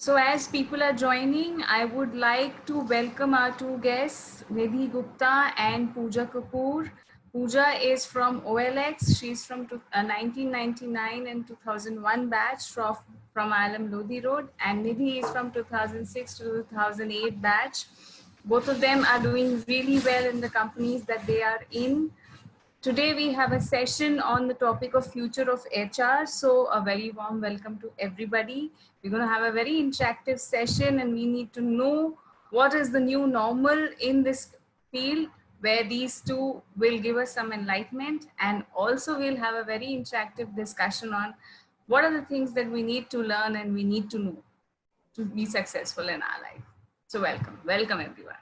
So as people are joining, I would like to welcome our two guests, Nidhi Gupta and Pooja Kapoor. Pooja is from OLX. She's from 1999 and 2001 batch from Alam Lodi Road. And Nidhi is from 2006 to 2008 batch. Both of them are doing really well in the companies that they are in. Today we have a session on the topic of future of HR. So a very warm welcome to everybody. We're going to have a very interactive session and we need to know what is the new normal in this field, where these two will give us some enlightenment, and also we'll have a very interactive discussion on what are the things that we need to learn and we need to know to be successful in our life. So welcome everyone.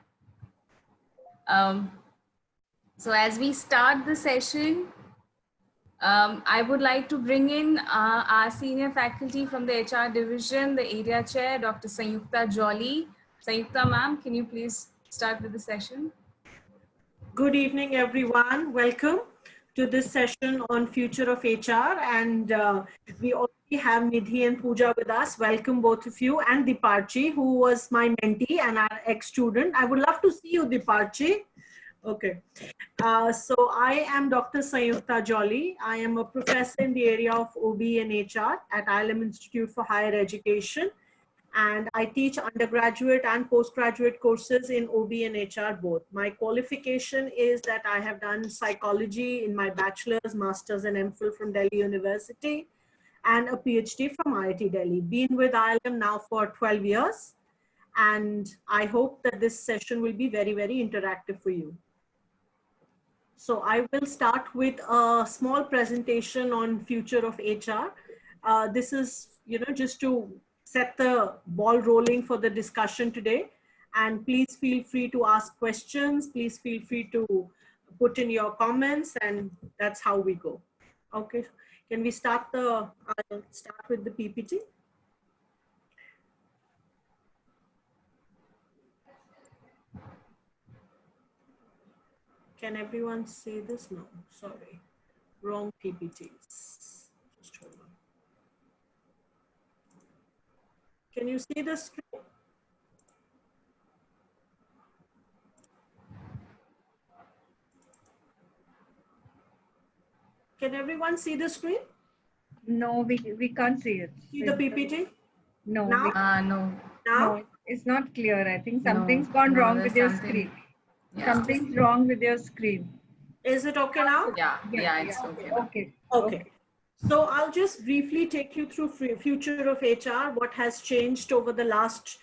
So as we start the session, I would like to bring in our senior faculty from the HR division, the area chair, Dr. Sanyukta Jolly. Sanyukta ma'am, can you please start with the session? Good evening, everyone. Welcome to this session on future of HR. And we already have Nidhi and Pooja with us. Welcome both of you, and Deeparchi, who was my mentee and our ex-student. I would love to see you, Deeparchi. Okay. So I am Dr. Sanyukta Jolly. I am a professor in the area of OB and HR at ILM Institute for Higher Education. And I teach undergraduate and postgraduate courses in OB and HR both. My qualification is that I have done psychology in my bachelor's, master's and MPhil from Delhi University, and a PhD from IIT Delhi. Been with ILM now for 12 years. And I hope that this session will be very, very interactive for you. So I will start with a small presentation on future of HR. This is, just to set the ball rolling for the discussion today. And please feel free to ask questions. Please feel free to put in your comments, and that's how we go. Okay, can we start I'll start with the PPT. Can everyone see this? No, sorry, wrong PPTs. Just hold on. Can you see the screen? Can everyone see the screen? No, we can't see it. See the PPT? No. Now? No. Now? No, it's not clear. I think something's gone wrong with your screen. Yeah. Something's wrong with your screen. Is it okay now? Yeah, it's okay. Okay. Okay. So I'll just briefly take you through future of HR, what has changed over the last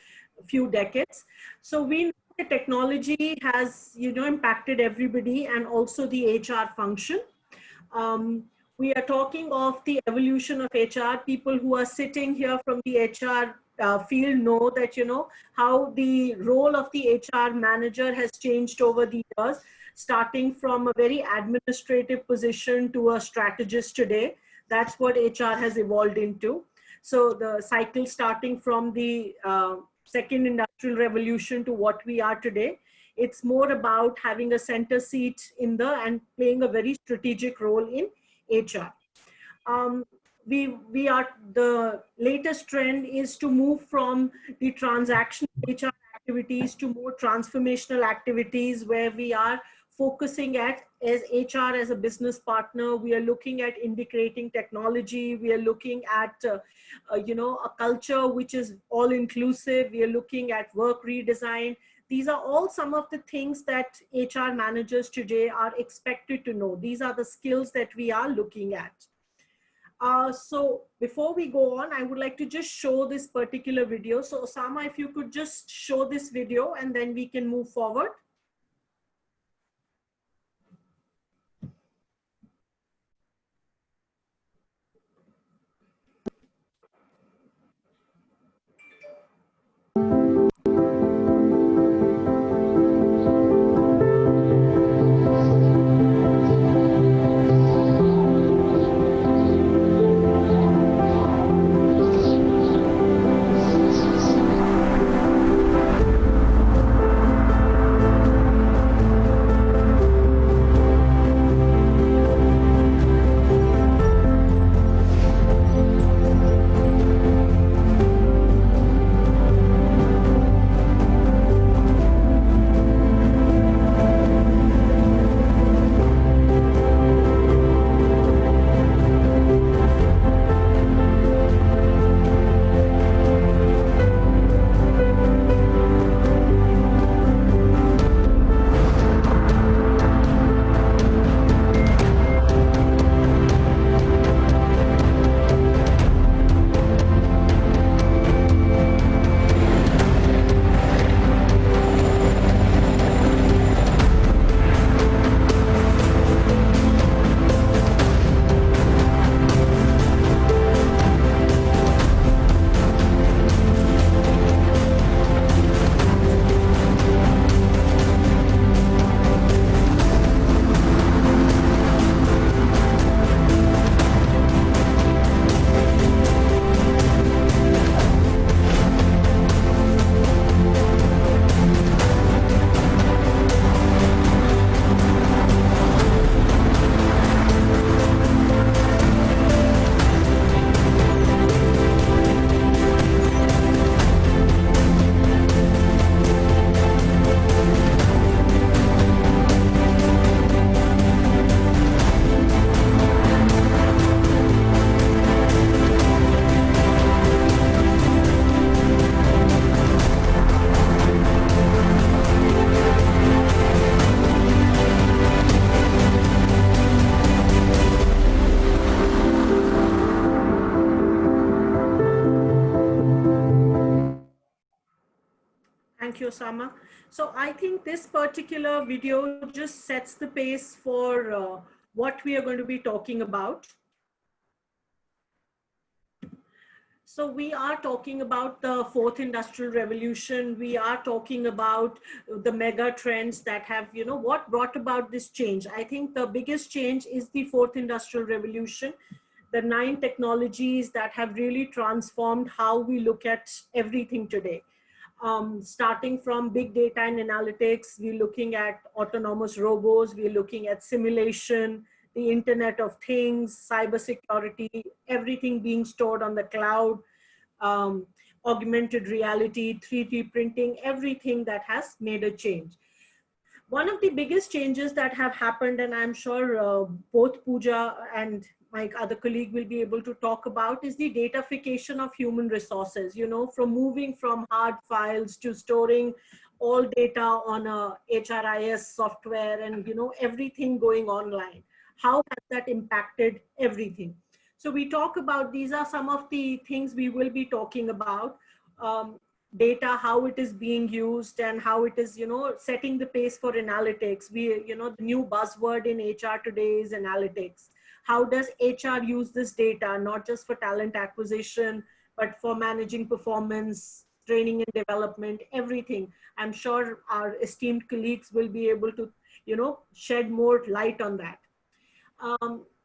few decades. So we know that technology has, impacted everybody, and also the HR function. We are talking of the evolution of HR. People who are sitting here from the HR field know that, how the role of the HR manager has changed over the years, starting from a very administrative position to a strategist today. That's what HR has evolved into. So the cycle starting from the second industrial revolution to what we are today, it's more about having a center seat and playing a very strategic role in HR. The latest trend is to move from the transactional HR activities to more transformational activities, where we are focusing as HR as a business partner. We are looking at integrating technology. We are looking at, a culture which is all inclusive. We are looking at work redesign. These are all some of the things that HR managers today are expected to know. These are the skills that we are looking at. So before we go on, I would like to just show this particular video. So Osama, if you could just show this video, and then we can move forward. Thank you, Osama. So I think this particular video just sets the pace for what we are going to be talking about. So we are talking about the fourth industrial revolution. We are talking about the mega trends that have, what brought about this change. I think the biggest change is the fourth industrial revolution, the 9 technologies that have really transformed how we look at everything today. Starting from big data and analytics, we're looking at autonomous robots, we're looking at simulation, the Internet of Things, cybersecurity, everything being stored on the cloud, augmented reality, 3D printing, everything that has made a change. One of the biggest changes that have happened, and I'm sure both Pooja and my other colleague will be able to talk about, is the datafication of human resources, from moving from hard files to storing all data on a HRIS software and, everything going online. How has that impacted everything? So we talk about, these are some of the things we will be talking about. Data, how it is being used and how it is, setting the pace for analytics. The new buzzword in HR today is analytics. How does HR use this data, not just for talent acquisition, but for managing performance, training and development, everything. I'm sure our esteemed colleagues will be able to, shed more light on that.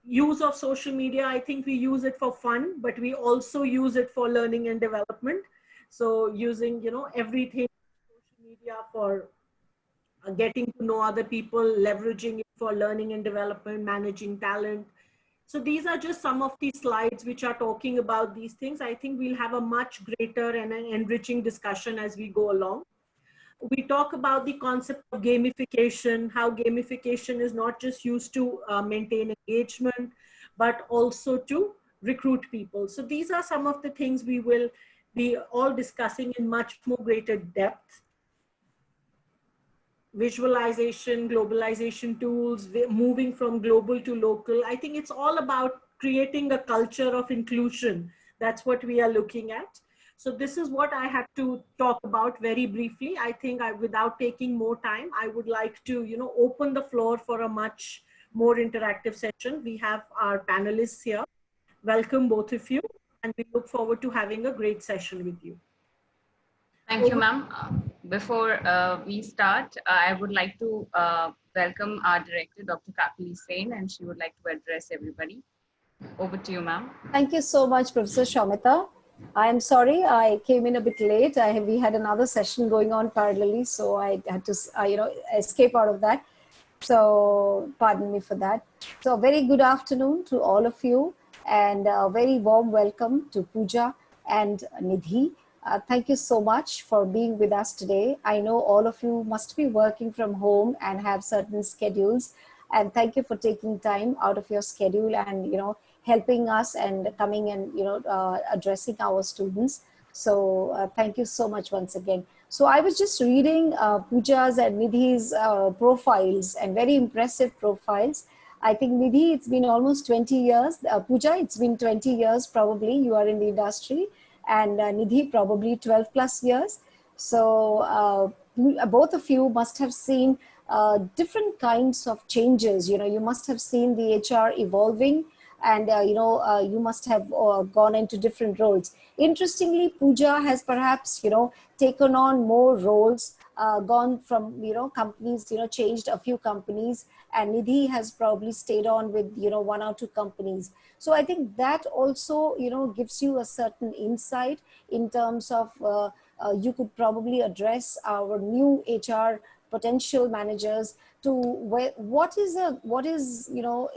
Use of social media, I think we use it for fun, but we also use it for learning and development. So using, everything, social media for getting to know other people, leveraging it for learning and development, managing talent. So these are just some of the slides which are talking about these things. I think we'll have a much greater and an enriching discussion as we go along. We talk about the concept of gamification, how gamification is not just used to maintain engagement, but also to recruit people. So these are some of the things we will be all discussing in much more greater depth. Visualization, globalization tools, moving from global to local. I think it's all about creating a culture of inclusion. That's what we are looking at. So this is what I had to talk about very briefly. I think without taking more time, I would like to, open the floor for a much more interactive session. We have our panelists here. Welcome both of you, and we look forward to having a great session with you. Thank you, ma'am. Before we start, I would like to welcome our director, Dr. Kapili Sen, and she would like to address everybody. Over to you, ma'am. Thank you so much, Professor Shamita. I'm sorry I came in a bit late. We had another session going on parallelly, so I had to, escape out of that. So pardon me for that. So very good afternoon to all of you, and a very warm welcome to Pooja and Nidhi. Thank you so much for being with us today. I know all of you must be working from home and have certain schedules, and thank you for taking time out of your schedule and, helping us and coming and, addressing our students. So thank you so much once again. So I was just reading Pooja's and Nidhi's profiles, and very impressive profiles. I think Nidhi, it's been almost 20 years. Pooja, it's been 20 years probably. You are in the industry, and Nidhi probably 12 plus years. So both of you must have seen different kinds of changes. You must have seen the HR evolving, and you must have gone into different roles. Interestingly, Pooja has perhaps taken on more roles, gone from companies, changed a few companies, and Nidhi has probably stayed on with 1 or 2 companies. So I think that also gives you a certain insight in terms of you could probably address our new HR potential managers to what is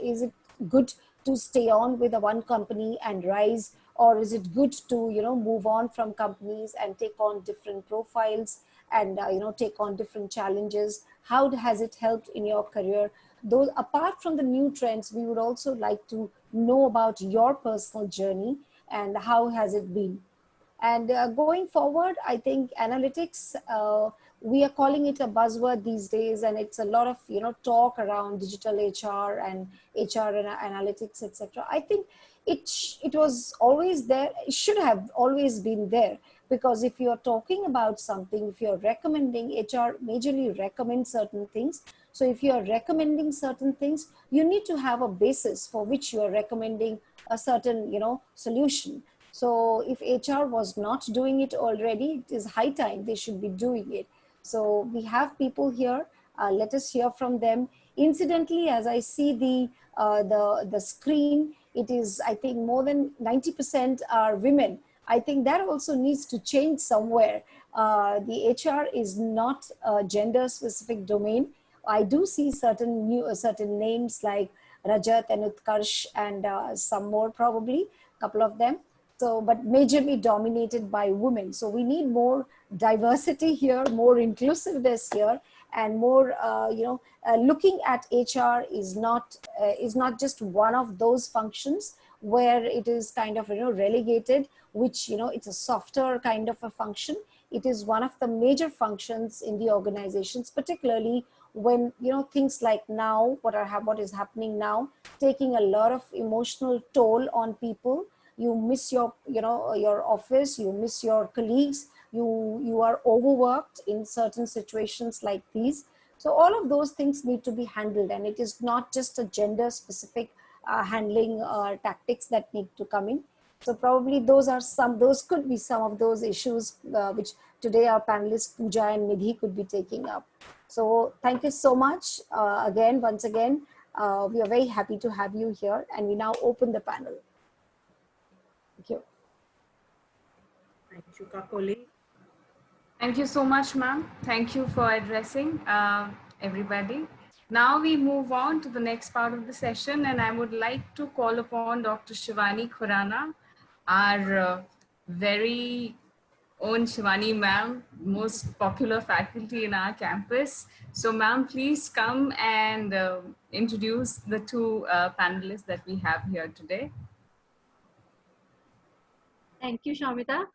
is it good to stay on with a one company and rise, or is it good to move on from companies and take on different profiles and take on different challenges? How has it helped in your career? Though apart from the new trends, we would also like to know about your personal journey and how has it been. And going forward, I think analytics, we are calling it a buzzword these days, and it's a lot of talk around digital HR and HR and analytics, etc. I think it was always there. It should have always been there, because if you're talking about something, if you're recommending, HR majorly recommends certain things. So if you're recommending certain things, you need to have a basis for which you are recommending a certain, solution. So if HR was not doing it already, it is high time they should be doing it. So we have people here. Let us hear from them. Incidentally, as I see the screen, it is, I think, more than 90% are women. I think that also needs to change somewhere. The HR is not a gender-specific domain. I do see certain names like Rajat and Utkarsh and some more, probably a couple of them. So, but majorly dominated by women. So we need more diversity here, more inclusiveness here, and more, looking at HR is not just one of those functions where it is kind of, relegated, which, it's a softer kind of a function. It is one of the major functions in the organizations, particularly when, things like now, what is happening now, taking a lot of emotional toll on people. You miss your, your office, you miss your colleagues, you are overworked in certain situations like these. So all of those things need to be handled, and it is not just a gender specific handling tactics that need to come in. So probably those could be some of those issues which today our panelists Pooja and Nidhi could be taking up. So thank you so much once again. We are very happy to have you here, and we now open the panel. Thank you. Thank you, Kakoli. Thank you so much, ma'am. Thank you for addressing everybody. Now we move on to the next part of the session, and I would like to call upon Dr. Shivani Khurana, our very own Shivani ma'am, most popular faculty in our campus. So ma'am, please come and introduce the two panelists that we have here today. Thank you, Shamita.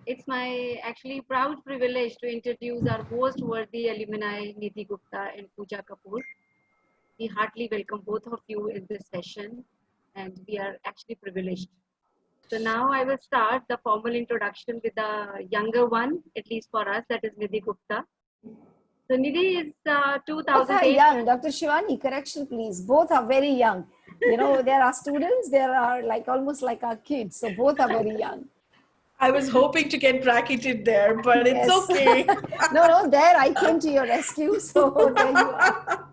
It's my actually proud privilege to introduce our most worthy alumni, Nidhi Gupta and Pooja Kapoor. We heartily welcome both of you in this session, and we are actually privileged. So now I will start the formal introduction with the younger one, at least for us, that is Nidhi Gupta. So Nidhi is 2008. Both are young, Dr. Shivani, correction please. Both are very young. There are students, there are almost like our kids. So both are very young. I was hoping to get bracketed there, but it's okay. No, there I came to your rescue. So there you are.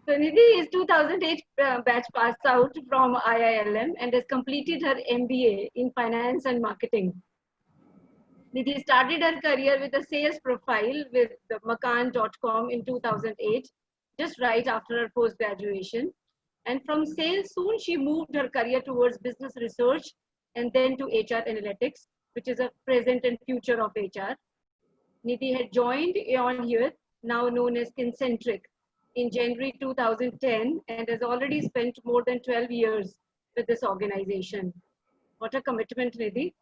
So Nidhi is 2008 batch passed out from IILM and has completed her MBA in finance and marketing. Nidhi started her career with a sales profile with Makaan.com in 2008, just right after her post-graduation. And from sales, soon she moved her career towards business research and then to HR analytics, which is a present and future of HR. Nidhi had joined Aon Hewitt, now known as Kincentric, in January 2010 and has already spent more than 12 years with this organization. What a commitment, Nidhi.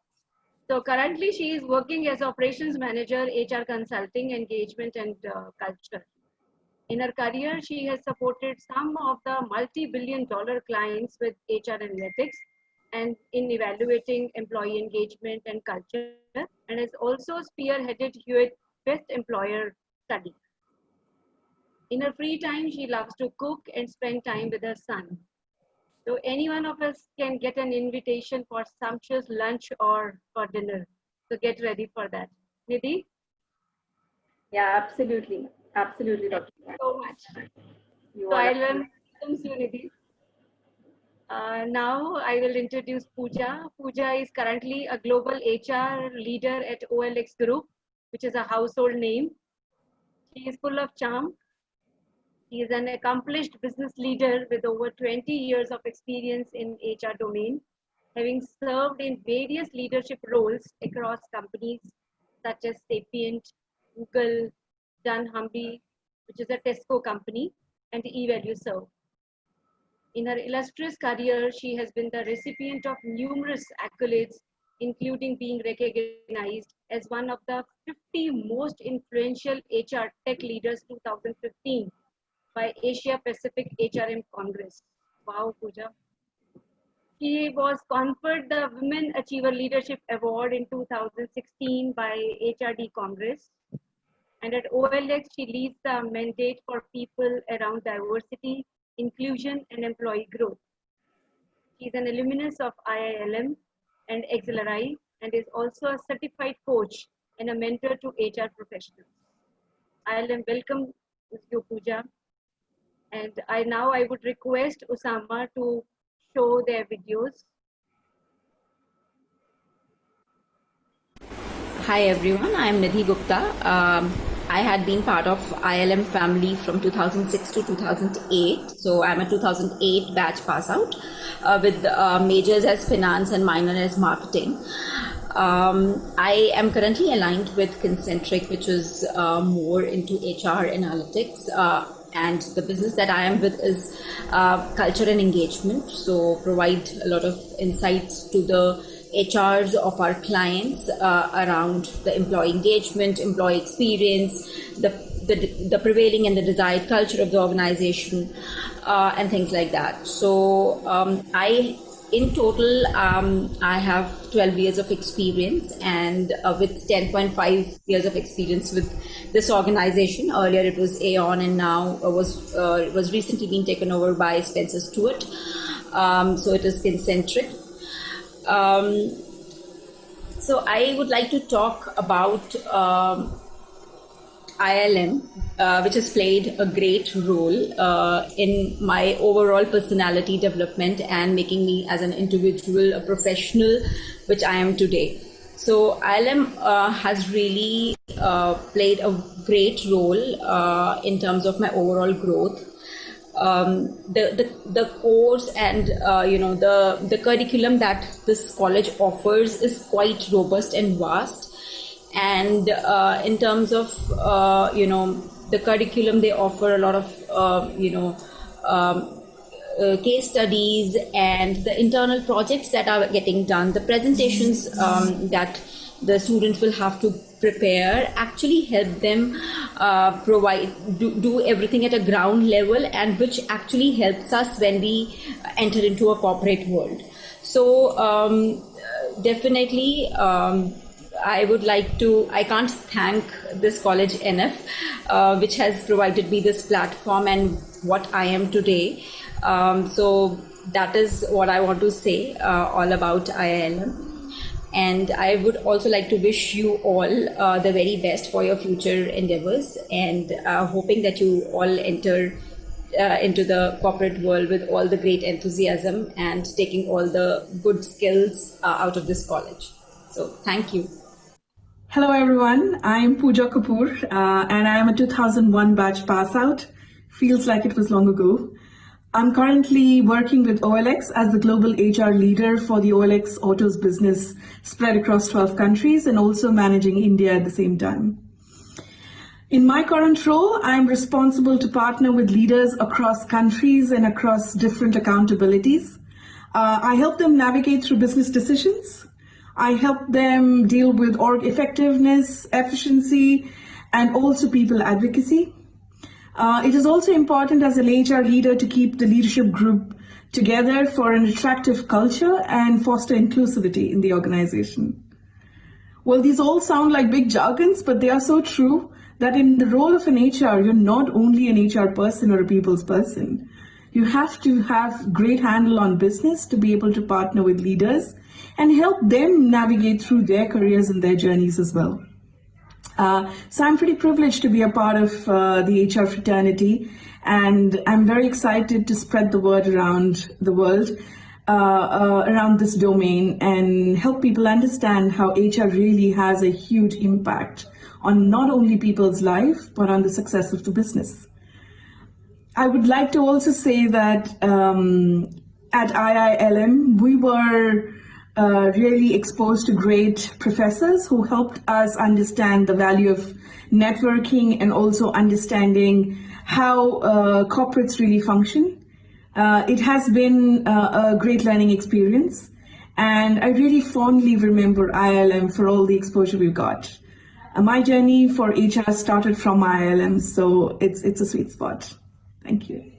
So currently she is working as operations manager, HR consulting, engagement and culture. In her career, she has supported some of the multi-billion-dollar clients with HR analytics and in evaluating employee engagement and culture, and has also spearheaded Hewitt's Best Employer study. In her free time, she loves to cook and spend time with her son. So any one of us can get an invitation for sumptuous lunch or for dinner. So get ready for that. Nidhi? Yeah, absolutely. Absolutely, Dr. Thank you so much. You So are I will welcome you, Nidhi. Now I will introduce Pooja. Pooja is currently a global HR leader at OLX Group, which is a household name. She is full of charm. She is an accomplished business leader with over 20 years of experience in HR domain, having served in various leadership roles across companies such as Sapient, Google, dunnhumby, which is a Tesco company, and eValueServe. In her illustrious career, she has been the recipient of numerous accolades, including being recognized as one of the 50 most influential HR tech leaders 2015 by Asia Pacific HRM Congress. Wow, Pooja. She was conferred the Women Achiever Leadership Award in 2016 by HRD Congress. And at OLX, she leads the mandate for people around diversity, inclusion, and employee growth. She is an alumnus of IILM and XLRI and is also a certified coach and a mentor to HR professionals. IILM welcome you, Pooja. And I would request Usama to show their videos. Hi everyone, I am Nidhi Gupta. I had been part of ILM family from 2006 to 2008. So I'm a 2008 batch pass out with majors as finance and minor as marketing. I am currently aligned with Concentric, which is more into HR analytics. And the business that I am with is culture and engagement. So provide a lot of insights to the HRs of our clients around the employee engagement, employee experience, the prevailing and the desired culture of the organization, and things like that. So in total, I have 12 years of experience, and with 10.5 years of experience with this organization. Earlier it was Aon, and now it was recently being taken over by Spencer Stuart. So it is Concentric. So I would like to talk about ILM, which has played a great role in my overall personality development and making me as an individual, a professional, which I am today. So ILM has really played a great role in terms of my overall growth. The course and the curriculum that this college offers is quite robust and vast. And in terms of the curriculum, they offer a lot of case studies and the internal projects that are getting done. The presentations that the students will have to prepare actually help them do everything at a ground level, and which actually helps us when we enter into a corporate world. So definitely I can't thank this college enough, which has provided me this platform and what I am today. So that is what I want to say all about IILM. And I would also like to wish you all the very best for your future endeavors, and hoping that you all enter into the corporate world with all the great enthusiasm and taking all the good skills out of this college. So thank you. Hello everyone, I'm Pooja Kapoor and I am a 2001 batch pass out. Feels like it was long ago. I'm currently working with OLX as the global HR leader for the OLX Autos business spread across 12 countries, and also managing India at the same time. In my current role, I'm responsible to partner with leaders across countries and across different accountabilities. I help them navigate through business decisions. I help them deal with org effectiveness, efficiency, and also people advocacy. It is also important as an HR leader to keep the leadership group together for an attractive culture and foster inclusivity in the organization. Well, these all sound like big jargons, but they are so true that in the role of an HR, you're not only an HR person or a people's person. You have to have great handle on business to be able to partner with leaders and help them navigate through their careers and their journeys as well. So I'm pretty privileged to be a part of the HR fraternity, and I'm very excited to spread the word around the world, around this domain, and help people understand how HR really has a huge impact on not only people's life, but on the success of the business. I would like to also say that at IILM, we were really exposed to great professors who helped us understand the value of networking and also understanding how corporates really function. It has been a great learning experience, and I really fondly remember IILM for all the exposure we've got. My journey for HR started from IILM, so it's a sweet spot. Thank you.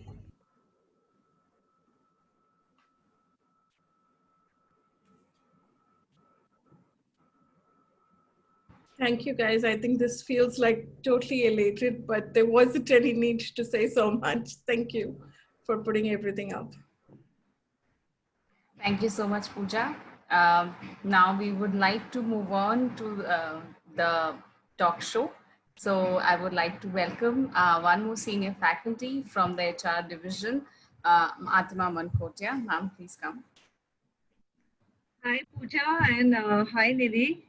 Thank you, guys. I think this feels like totally elated, but there wasn't any need to say so much. Thank you for putting everything up. Thank you so much, Pooja. Now we would like to move on to the talk show. So I would like to welcome one more senior faculty from the HR division, Atma Mankotia. Ma'am, please come. Hi Pooja and hi Nidhi.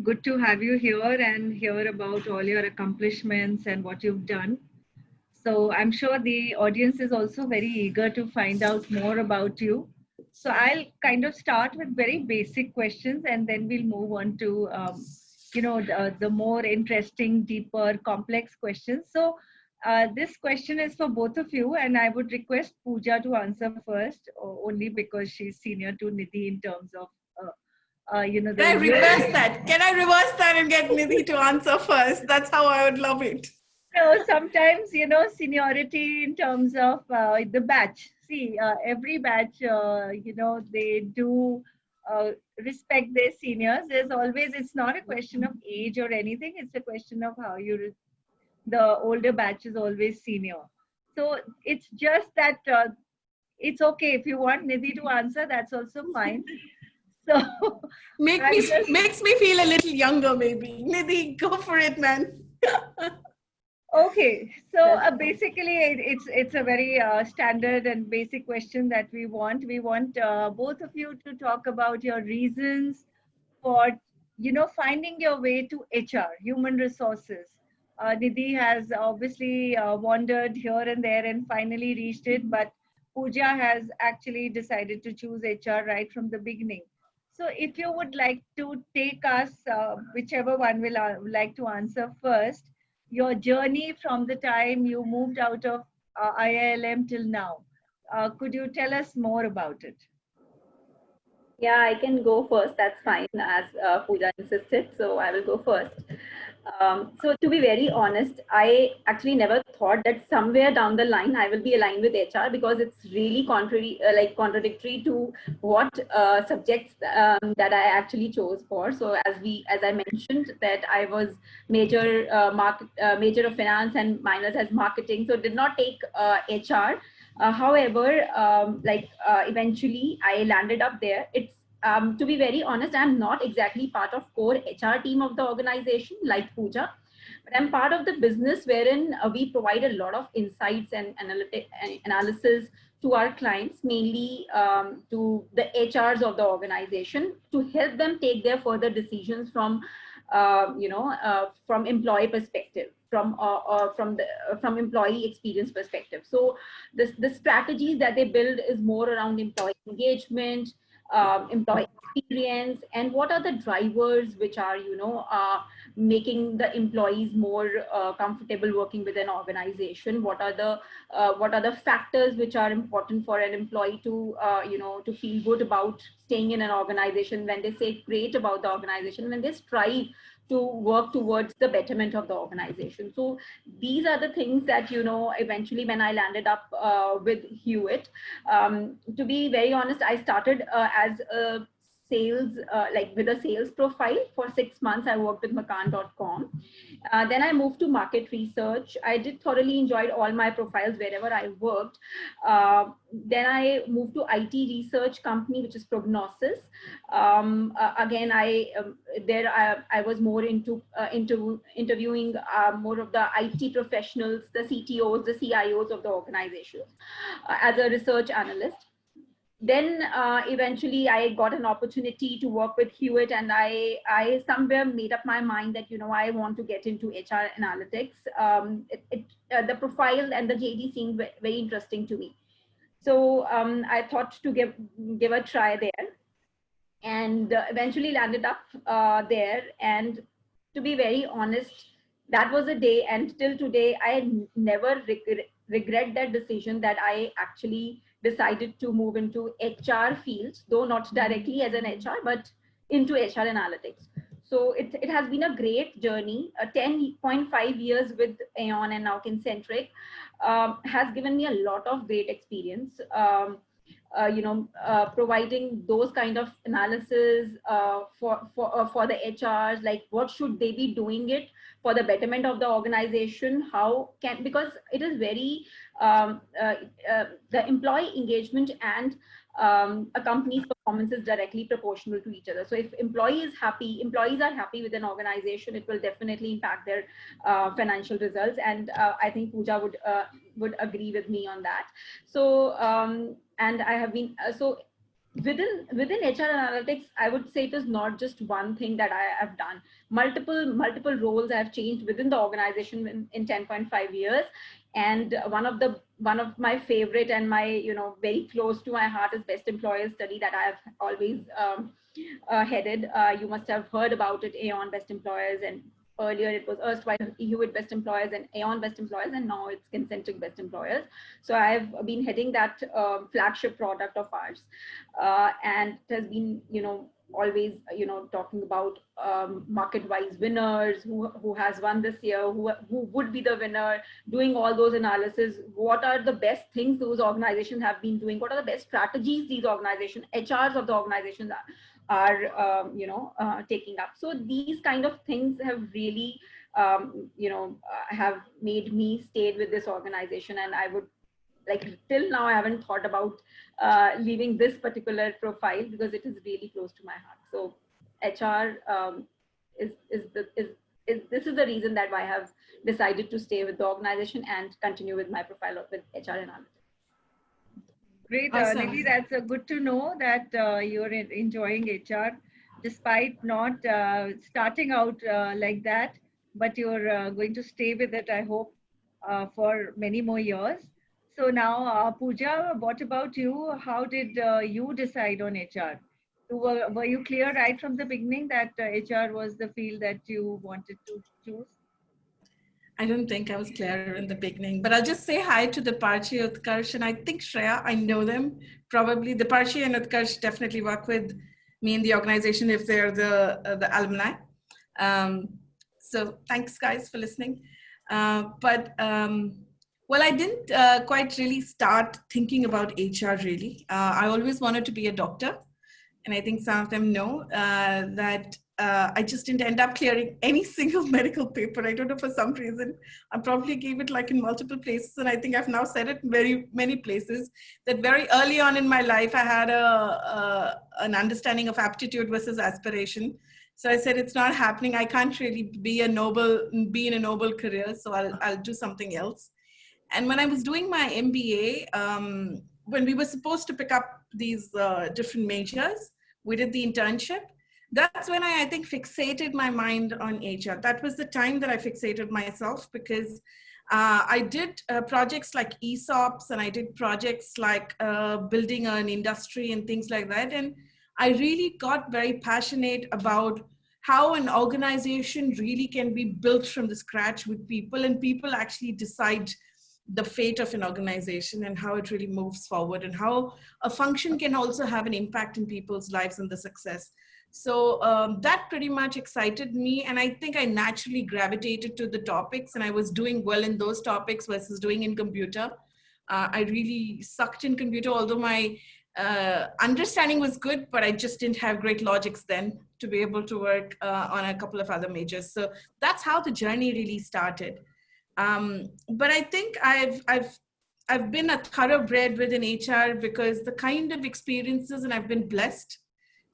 Good to have you here and hear about all your accomplishments and what you've done. So I'm sure the audience is also very eager to find out more about you. So I'll kind of start with very basic questions and then we'll move on to, the more interesting, deeper, complex questions. So this question is for both of you and I would request Pooja to answer first, only because she's senior to Nidhi in terms of, Can I reverse that? Can I reverse that and get Nidhi to answer first? That's how I would love it. So sometimes, seniority in terms of the batch. See, every batch, they do respect their seniors. There's always, it's not a question of age or anything. It's a question of how the older batch is always senior. So it's just that it's okay. If you want Nidhi to answer, that's also fine. So makes me feel a little younger, maybe. Nidhi, go for it, man. Okay, so basically it's a very standard and basic question that we want. We want both of you to talk about your reasons for finding your way to HR, human resources. Nidhi has obviously wandered here and there and finally reached it, but Pooja has actually decided to choose HR right from the beginning. So if you would like to take us, whichever one will like to answer first, your journey from the time you moved out of IILM till now. Could you tell us more about it? Yeah, I can go first. That's fine, as Pooja insisted. So I will go first. So to be very honest, I actually never thought that somewhere down the line I will be aligned with HR, because it's really contradictory to what subjects that I actually chose for. So as I mentioned, that I was major major of finance and minors as marketing, so did not take HR. However, eventually I landed up there. It's to be very honest, I'm not exactly part of core HR team of the organization like Pooja, but I'm part of the business wherein we provide a lot of insights and analysis to our clients, mainly to the HRs of the organization, to help them take their further decisions from from employee perspective, from employee experience perspective. So the strategies that they build is more around employee engagement, employee experience, and what are the drivers which are making the employees more comfortable working with an organization. What are the factors which are important for an employee to to feel good about staying in an organization, when they say great about the organization, when they strive to work towards the betterment of the organization. So these are the things that, eventually when I landed up with Hewitt, to be very honest, I started as a sales, with a sales profile. For 6 months, I worked with Makaan.com. Then I moved to market research. I did thoroughly enjoyed all my profiles wherever I worked. Then I moved to IT research company, which is Prognosis. Again, I was more into interviewing more of the IT professionals, the CTOs, the CIOs of the organizations as a research analyst. Then eventually I got an opportunity to work with Hewitt, and I somewhere made up my mind that, I want to get into HR analytics. The profile and the JD seemed very interesting to me. So I thought to give a try there, and eventually landed up there. And to be very honest, that was a day, and till today, I never regret that decision, that I actually decided to move into HR fields, though not directly as an HR, but into HR analytics. So it has been a great journey. 10.5 years with Aon and now Kincentric has given me a lot of great experience. providing those kind of analysis for the HRs, like what should they be doing it for the betterment of the organization? How can, because it is very the employee engagement and a company's performance is directly proportional to each other. So if employees are happy with an organization, it will definitely impact their financial results. And I think Pooja would agree with me on that. So and I have been within HR analytics, I would say it is not just one thing that I have done. Multiple roles have changed within the organization in 10.5 years. And one of my favorite and my very close to my heart is Best Employers study that I have always headed. You must have heard about it, Aon Best Employers, and earlier it was erstwhile Hewitt Best Employers and Aon Best Employers, and now it's Concentric Best Employers. So I've been heading that flagship product of ours, and it has been always talking about market-wise winners, who has won this year, who would be the winner, doing all those analysis. What are the best things those organizations have been doing? What are the best strategies these organizations, HRs of the organizations are taking up? So these kind of things have really have made me stay with this organization, and I would till now I haven't thought about leaving this particular profile because it is really close to my heart. So HR this is the reason that I have decided to stay with the organization and continue with my profile with HR analytics. Great, Awesome. Nidhi, that's good to know that you're enjoying HR despite not starting out like that, but you're going to stay with it, I hope, for many more years. So now, Pooja, what about you? How did you decide on HR? Were you clear right from the beginning that HR was the field that you wanted to choose? I don't think I was clear in the beginning, but I'll just say hi to Diparchi, Utkarsh, and I think Shreya, I know them. Probably Diparchi and Utkarsh definitely work with me in the organization if they're the alumni. So thanks guys for listening. Well, I didn't quite really start thinking about HR really. I always wanted to be a doctor. And I think some of them know that I just didn't end up clearing any single medical paper. I don't know, for some reason. I probably gave it in multiple places. And I think I've now said it very many places that very early on in my life, I had an understanding of aptitude versus aspiration. So I said, it's not happening. I can't really be in a noble career. So I'll do something else. And when I was doing my MBA, when we were supposed to pick up these different majors, we did the internship. That's when I think fixated my mind on HR. That was the time that I fixated myself because I did projects like ESOPs and I did projects like building an industry and things like that. And I really got very passionate about how an organization really can be built from the scratch with people, and people actually decide the fate of an organization and how it really moves forward and how a function can also have an impact in people's lives and the success. So that pretty much excited me. And I think I naturally gravitated to the topics and I was doing well in those topics versus doing in computer. I really sucked in computer, although my understanding was good, but I just didn't have great logics then to be able to work on a couple of other majors. So that's how the journey really started. But I think I've been a thoroughbred within HR because the kind of experiences, and I've been blessed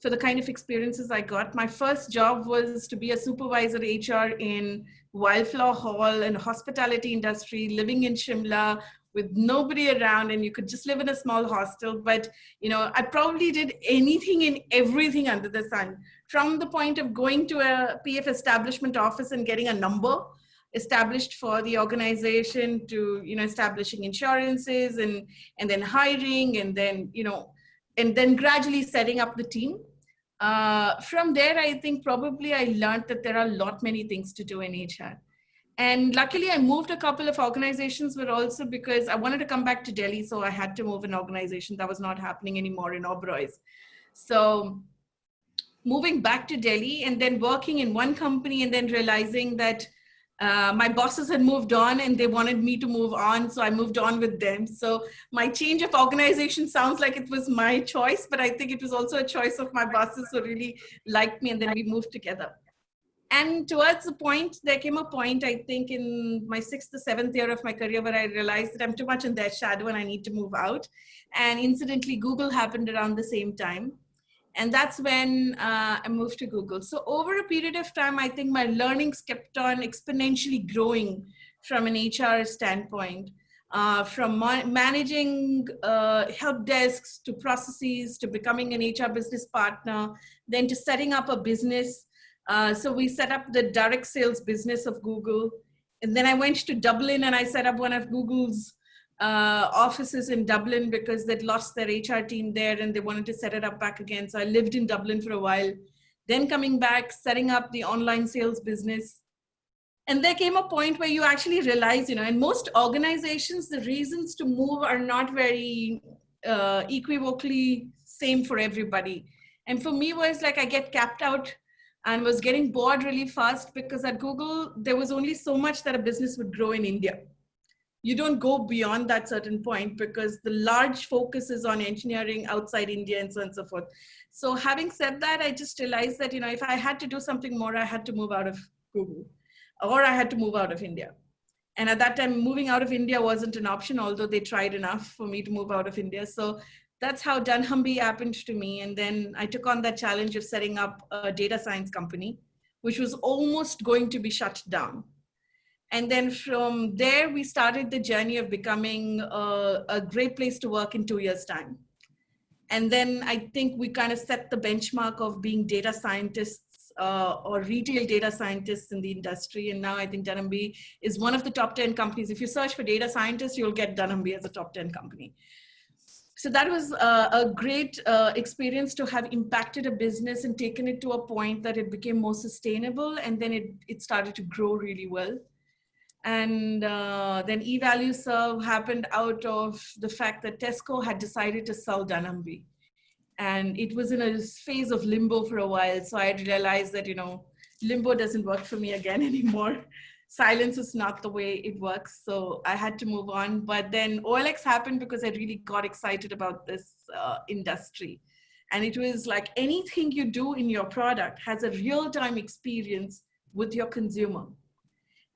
for the kind of experiences I got. My first job was to be a supervisor HR in Wildflower Hall in the hospitality industry, living in Shimla with nobody around, and you could just live in a small hostel. But, I probably did anything and everything under the sun, from the point of going to a PF establishment office and getting a number established for the organization to, establishing insurances and then hiring and then gradually setting up the team. From there, I think probably I learned that there are many things to do in HR. And luckily I moved a couple of organizations, but also because I wanted to come back to Delhi. So I had to move an organization that was not happening anymore in Oberoi's. So moving back to Delhi and then working in one company and then realizing that My bosses had moved on and they wanted me to move on, so I moved on with them. So my change of organization sounds like it was my choice, but I think it was also a choice of my bosses who really liked me, and then we moved together. And towards the point, there came a point, I think in my 6th or 7th year of my career, where I realized that I'm too much in their shadow and I need to move out. And incidentally, Google happened around the same time. And that's when I moved to Google. So over a period of time, I think my learnings kept on exponentially growing from an HR standpoint, from managing help desks to processes, to becoming an HR business partner, then to setting up a business. So we set up the direct sales business of Google. And then I went to Dublin and I set up one of Google's offices in Dublin because they'd lost their HR team there and they wanted to set it up back again. So I lived in Dublin for a while, then coming back, setting up the online sales business. And there came a point where you actually realize, in most organizations, the reasons to move are not very equivocally same for everybody. And for me, was like I get capped out and was getting bored really fast because at Google, there was only so much that a business would grow in India. You don't go beyond that certain point because the large focus is on engineering outside India and so on and so forth. So having said that, I just realized that, if I had to do something more, I had to move out of Google or I had to move out of India. And at that time, moving out of India wasn't an option, although they tried enough for me to move out of India. So that's how dunnhumby happened to me. And then I took on that challenge of setting up a data science company, which was almost going to be shut down. And then from there, we started the journey of becoming a great place to work in 2 years' time. And then I think we kind of set the benchmark of being data scientists or retail data scientists in the industry. And now I think dunnhumby is one of the top 10 companies. If you search for data scientists, you'll get dunnhumby as a top 10 company. So that was a great experience to have impacted a business and taken it to a point that it became more sustainable. And then it started to grow really well. And then eValueServe happened out of the fact that Tesco had decided to sell dunnhumby. And it was in a phase of limbo for a while. So I realized that, limbo doesn't work for me again anymore. Silence is not the way it works. So I had to move on. But then OLX happened because I really got excited about this industry. And it was like anything you do in your product has a real-time experience with your consumer.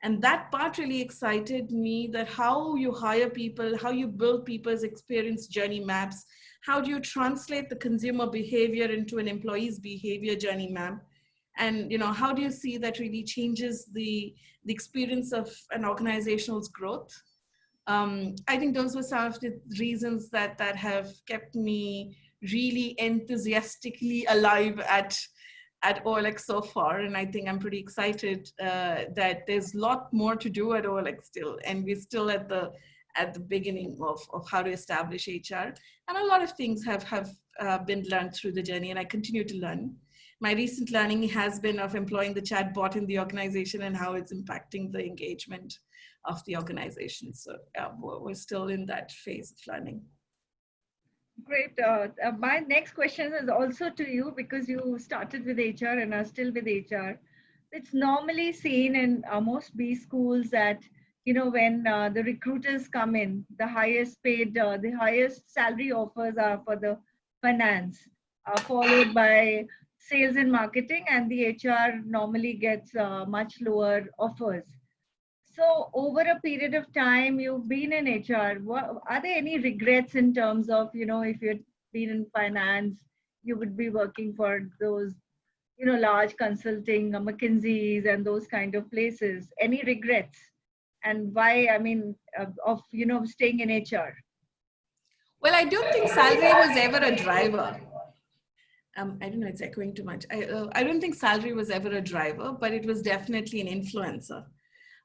And that part really excited me, that how you hire people, how you build people's experience journey maps, how do you translate the consumer behavior into an employee's behavior journey map? And how do you see that really changes the experience of an organization's growth? I think those were some of the reasons that have kept me really enthusiastically alive at OLX so far. And I think I'm pretty excited that there's a lot more to do at OLX still. And we're still at the beginning of how to establish HR. And a lot of things have been learned through the journey, and I continue to learn. My recent learning has been of employing the chatbot in the organization and how it's impacting the engagement of the organization. So we're still in that phase of learning. Great. My next question is also to you, because you started with HR and are still with HR. It's normally seen in most B schools that, when the recruiters come in, the highest paid, the highest salary offers are for the finance, followed by sales and marketing, and the HR normally gets much lower offers. So over a period of time, you've been in HR. Are there any regrets in terms of, if you'd been in finance, you would be working for those, large consulting, McKinsey's and those kind of places? Any regrets? And why, of staying in HR? Well, I don't think salary was ever a driver. I don't know, it's echoing too much. I don't think salary was ever a driver, but it was definitely an influencer.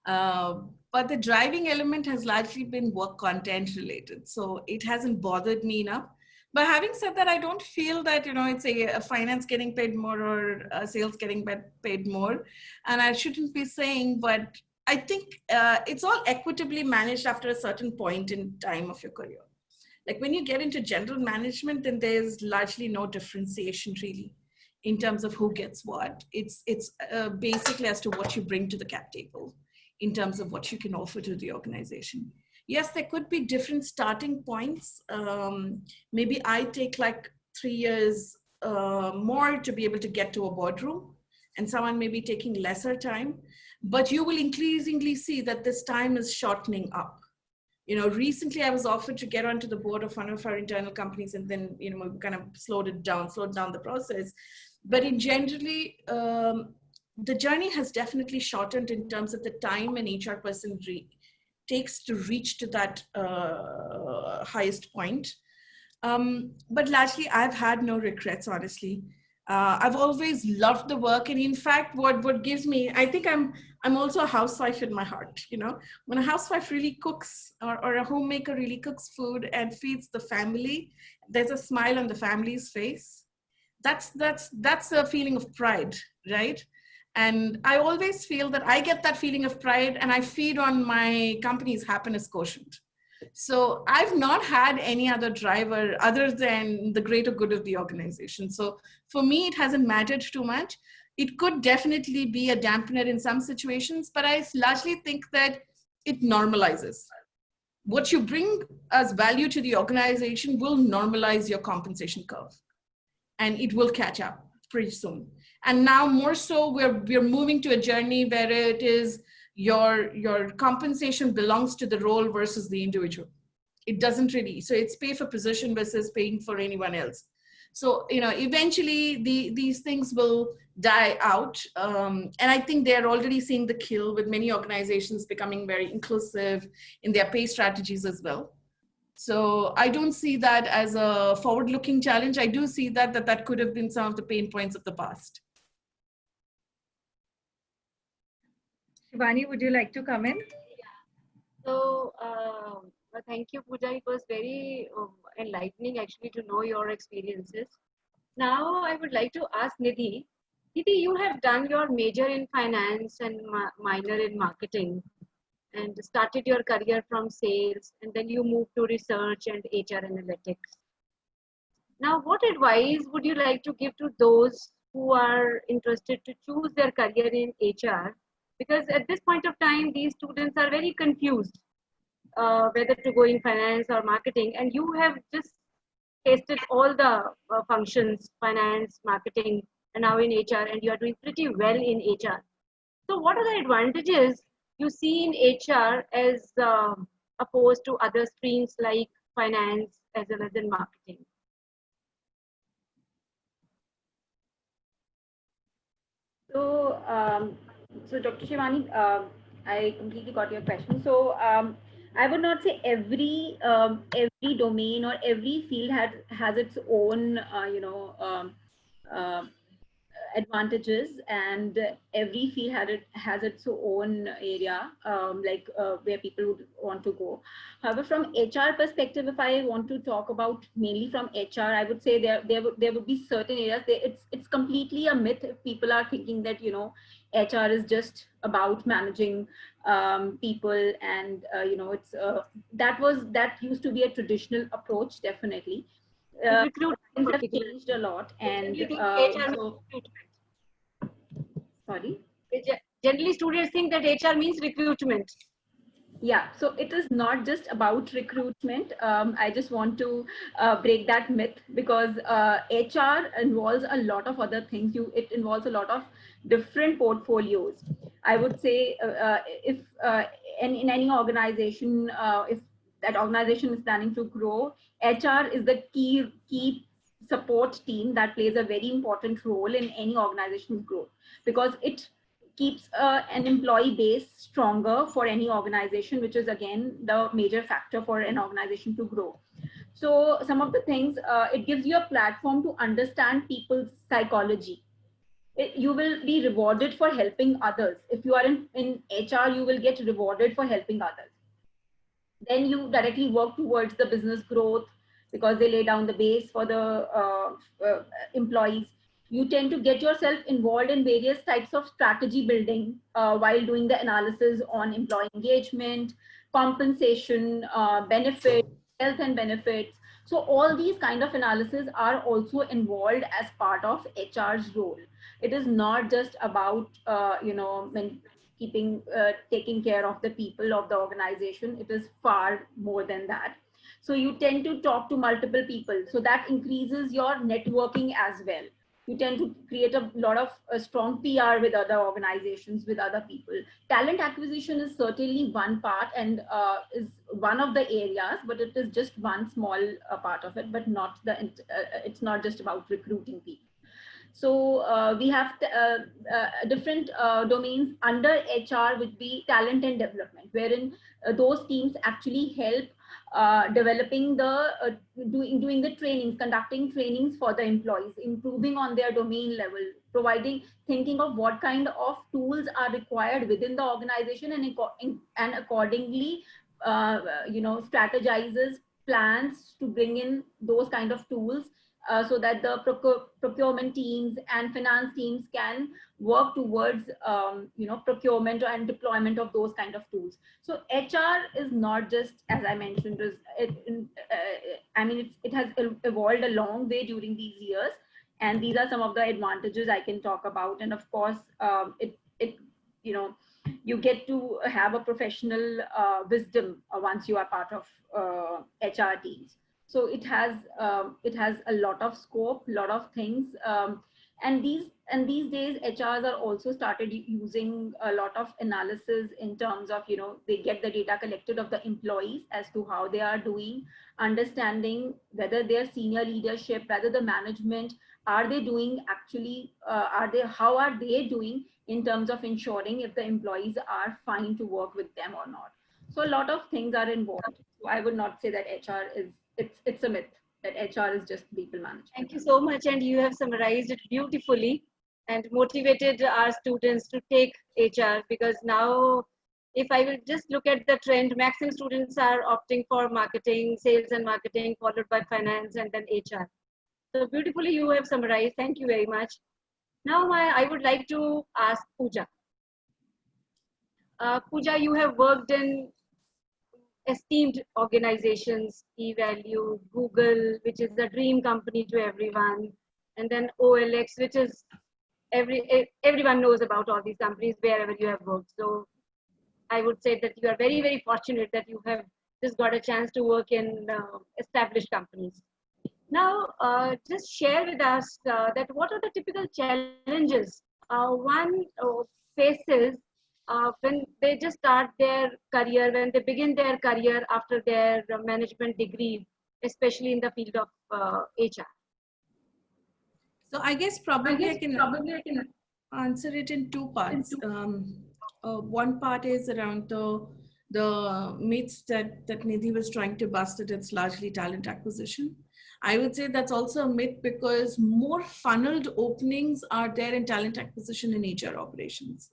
But the driving element has largely been work content related. So it hasn't bothered me enough. But having said that, I don't feel that, it's a finance getting paid more or sales getting paid more. And I shouldn't be saying, but I think it's all equitably managed after a certain point in time of your career. Like when you get into general management, then there's largely no differentiation really in terms of who gets what. It's basically as to what you bring to the cap table. in terms of what you can offer to the organization. Yes, there could be different starting points. Maybe I take like 3 years more to be able to get to a boardroom, and someone may be taking lesser time, but you will increasingly see that this time is shortening up. You know, recently I was offered to get onto the board of one of our internal companies, and then, you know, we kind of slowed down the process. But in generally, the journey has definitely shortened in terms of the time an HR person takes to reach to that highest point. But largely, I've had no regrets, honestly. I've always loved the work, and in fact, what gives me, I think I'm also a housewife in my heart. You know, when a housewife really cooks, or a homemaker really cooks food and feeds the family, there's a smile on the family's face. That's a feeling of pride, right? And I always feel that I get that feeling of pride, and I feed on my company's happiness quotient. So I've not had any other driver other than the greater good of the organization. So for me, it hasn't mattered too much. It could definitely be a dampener in some situations, but I largely think that it normalizes. What you bring as value to the organization will normalize your compensation curve, and it will catch up pretty soon. And now more so, we're moving to a journey where it is your compensation belongs to the role versus the individual. It doesn't really, so it's pay for position versus paying for anyone else. So, you know, eventually these things will die out. And I think they're already seeing the kill with many organizations becoming very inclusive in their pay strategies as well. So I don't see that as a forward-looking challenge. I do see that could have been some of the pain points of the past. Shivani, would you like to come in? So, thank you, Pooja. It was very enlightening actually to know your experiences. Now, I would like to ask Nidhi. Nidhi, you have done your major in finance and minor in marketing, and started your career from sales, and then you moved to research and HR analytics. Now, what advice would you like to give to those who are interested to choose their career in HR? Because at this point of time, these students are very confused whether to go in finance or marketing, and you have just tasted all the functions, finance, marketing, and now in HR, and you are doing pretty well in HR. So what are the advantages you see in HR as opposed to other streams like finance as well as in marketing? So Dr. Shivani, I completely got your question. So I would not say every domain or every field has its own advantages, and every field has its own area where people would want to go. However, from HR perspective, if I want to talk about mainly from HR, I would say there would be certain areas. It's completely a myth if people are thinking that, you know, HR is just about managing people, and it's that used to be a traditional approach, definitely. Things have changed a lot, and sorry. Generally, students think that HR means recruitment. Yeah, so it is not just about recruitment. I just want to break that myth, because HR involves a lot of other things. It involves a lot of different portfolios. I would say if in any organization, if that organization is planning to grow, HR is the key support team that plays a very important role in any organization's growth, because it keeps an employee base stronger for any organization, which is again the major factor for an organization to grow. So some of the things, it gives you a platform to understand people's psychology. You will be rewarded for helping others. If you are in HR, you will get rewarded for helping others. Then you directly work towards the business growth, because they lay down the base for the employees. You tend to get yourself involved in various types of strategy building while doing the analysis on employee engagement, compensation, benefits, health and benefits. So all these kind of analysis are also involved as part of HR's role. It is not just about, taking care of the people of the organization. It is far more than that. So you tend to talk to multiple people. So that increases your networking as well. You tend to create a lot of strong PR with other organizations, with other people. Talent acquisition is certainly one part and is one of the areas, but it is just one small part of it, but not it's not just about recruiting people. So we have different domains under HR would be talent and development, wherein those teams actually help developing the doing the trainings, conducting trainings for the employees, improving on their domain level, thinking of what kind of tools are required within the organization, and accordingly strategizes plans to bring in those kind of tools, so that the procurement teams and finance teams can work towards procurement and deployment of those kind of tools. So HR is not just, as I mentioned, it has evolved a long way during these years, and these are some of the advantages I can talk about. And of course, you get to have a professional wisdom once you are part of HR teams. So it has a lot of scope, lot of things, and these days HRs are also started using a lot of analysis in terms of they get the data collected of the employees as to how they are doing, understanding whether their senior leadership, whether the management, are they doing actually, how are they doing in terms of ensuring if the employees are fine to work with them or not. So a lot of things are involved. So I would not say that HR is, it's a myth that HR is just people management. Thank you so much, and you have summarized it beautifully and motivated our students to take HR, because now if I will just look at the trend, maximum students are opting for marketing, sales and marketing, followed by finance and then HR. So beautifully you have summarized. Thank you very much. Now I would like to ask Pooja. Pooja, you have worked in esteemed organizations, eValue, Google, which is the dream company to everyone, and then OLX, which is everyone knows about all these companies wherever you have worked. So I would say that you are very, very fortunate that you have just got a chance to work in established companies. Now, just share with us that what are the typical challenges one faces when they just start their career, when they begin their career after their management degree, especially in the field of HR? So I guess probably I can answer it in two parts. One part is around the myths that Nidhi was trying to bust, that it's largely talent acquisition. I would say that's also a myth, because more funneled openings are there in talent acquisition and HR operations,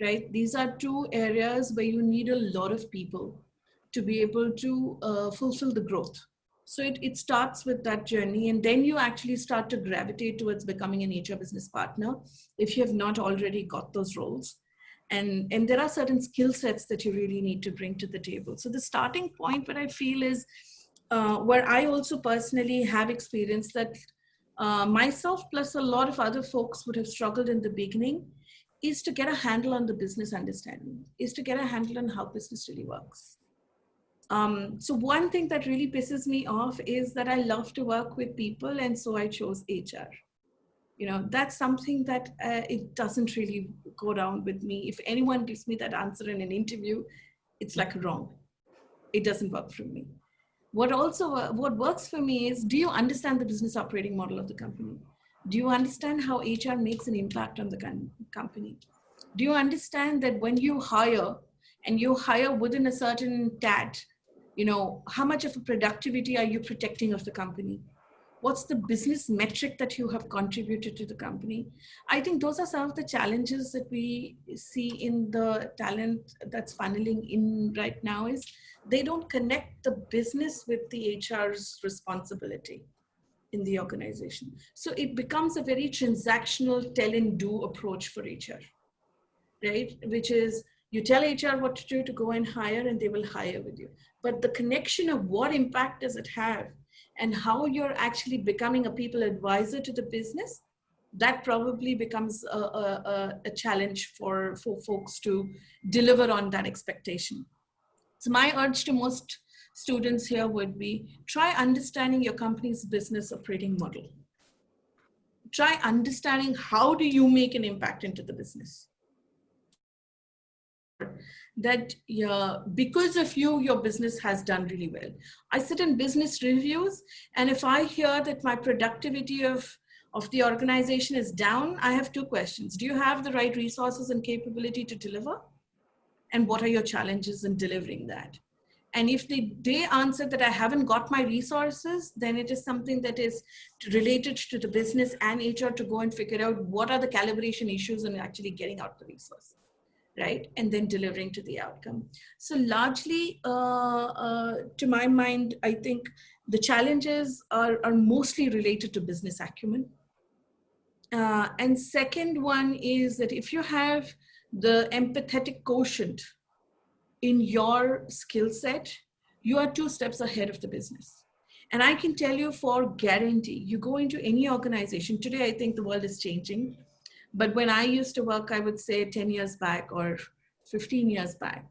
right? These are two areas where you need a lot of people to be able to fulfill the growth. So it starts with that journey, and then you actually start to gravitate towards becoming an HR business partner if you have not already got those roles. And there are certain skill sets that you really need to bring to the table. So the starting point, what I feel is, where I also personally have experienced that myself plus a lot of other folks would have struggled in the beginning, is to get a handle on the business understanding, is to get a handle on how business really works. So one thing that really pisses me off is that I love to work with people, and so I chose HR. That's something that it doesn't really go down with me. If anyone gives me that answer in an interview, it's like wrong. It doesn't work for me. What works for me is, do you understand the business operating model of the company? Do you understand how HR makes an impact on the company? Do you understand that when you hire, and you hire within a certain TAT, how much of a productivity are you protecting of the company? What's the business metric that you have contributed to the company? I think those are some of the challenges that we see in the talent that's funneling in right now, is they don't connect the business with the HR's responsibility in the organization. So it becomes a very transactional tell and do approach for HR, right? Which is, you tell HR what to do to go and hire, and they will hire with you. But the connection of what impact does it have, and how you're actually becoming a people advisor to the business, that probably becomes a challenge for folks to deliver on that expectation. So my urge to most students here would be, try understanding your company's business operating model. Try understanding how do you make an impact into the business. That because of you, your business has done really well. I sit in business reviews, and if I hear that my productivity of the organization is down, I have two questions. Do you have the right resources and capability to deliver? And what are your challenges in delivering that? And if they answer that I haven't got my resources, then it is something that is related to the business and HR to go and figure out what are the calibration issues and actually getting out the resource, right? And then delivering to the outcome. So largely, to my mind, I think the challenges are mostly related to business acumen. And second one is that if you have the empathetic quotient in your skill set, you are 2 steps ahead of the business. And I can tell you for guarantee, you go into any organization, today I think the world is changing, but when I used to work, I would say 10 years back or 15 years back,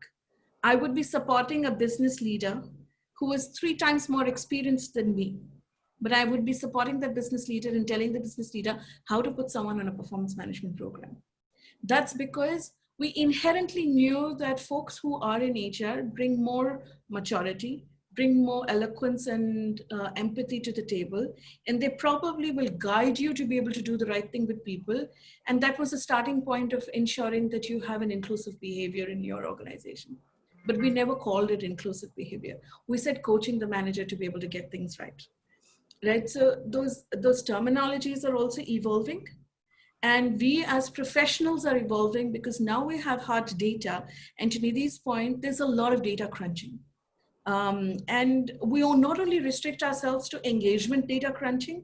I would be supporting a business leader who was 3 times more experienced than me. But I would be supporting that business leader and telling the business leader how to put someone on a performance management program. That's because we inherently knew that folks who are in HR bring more maturity, bring more eloquence and empathy to the table, and they probably will guide you to be able to do the right thing with people. And that was the starting point of ensuring that you have an inclusive behavior in your organization. But we never called it inclusive behavior. We said coaching the manager to be able to get things right. Right, so those terminologies are also evolving. And we as professionals are evolving because now we have hard data. And to Nidhi's point, there's a lot of data crunching. And we will not only restrict ourselves to engagement data crunching,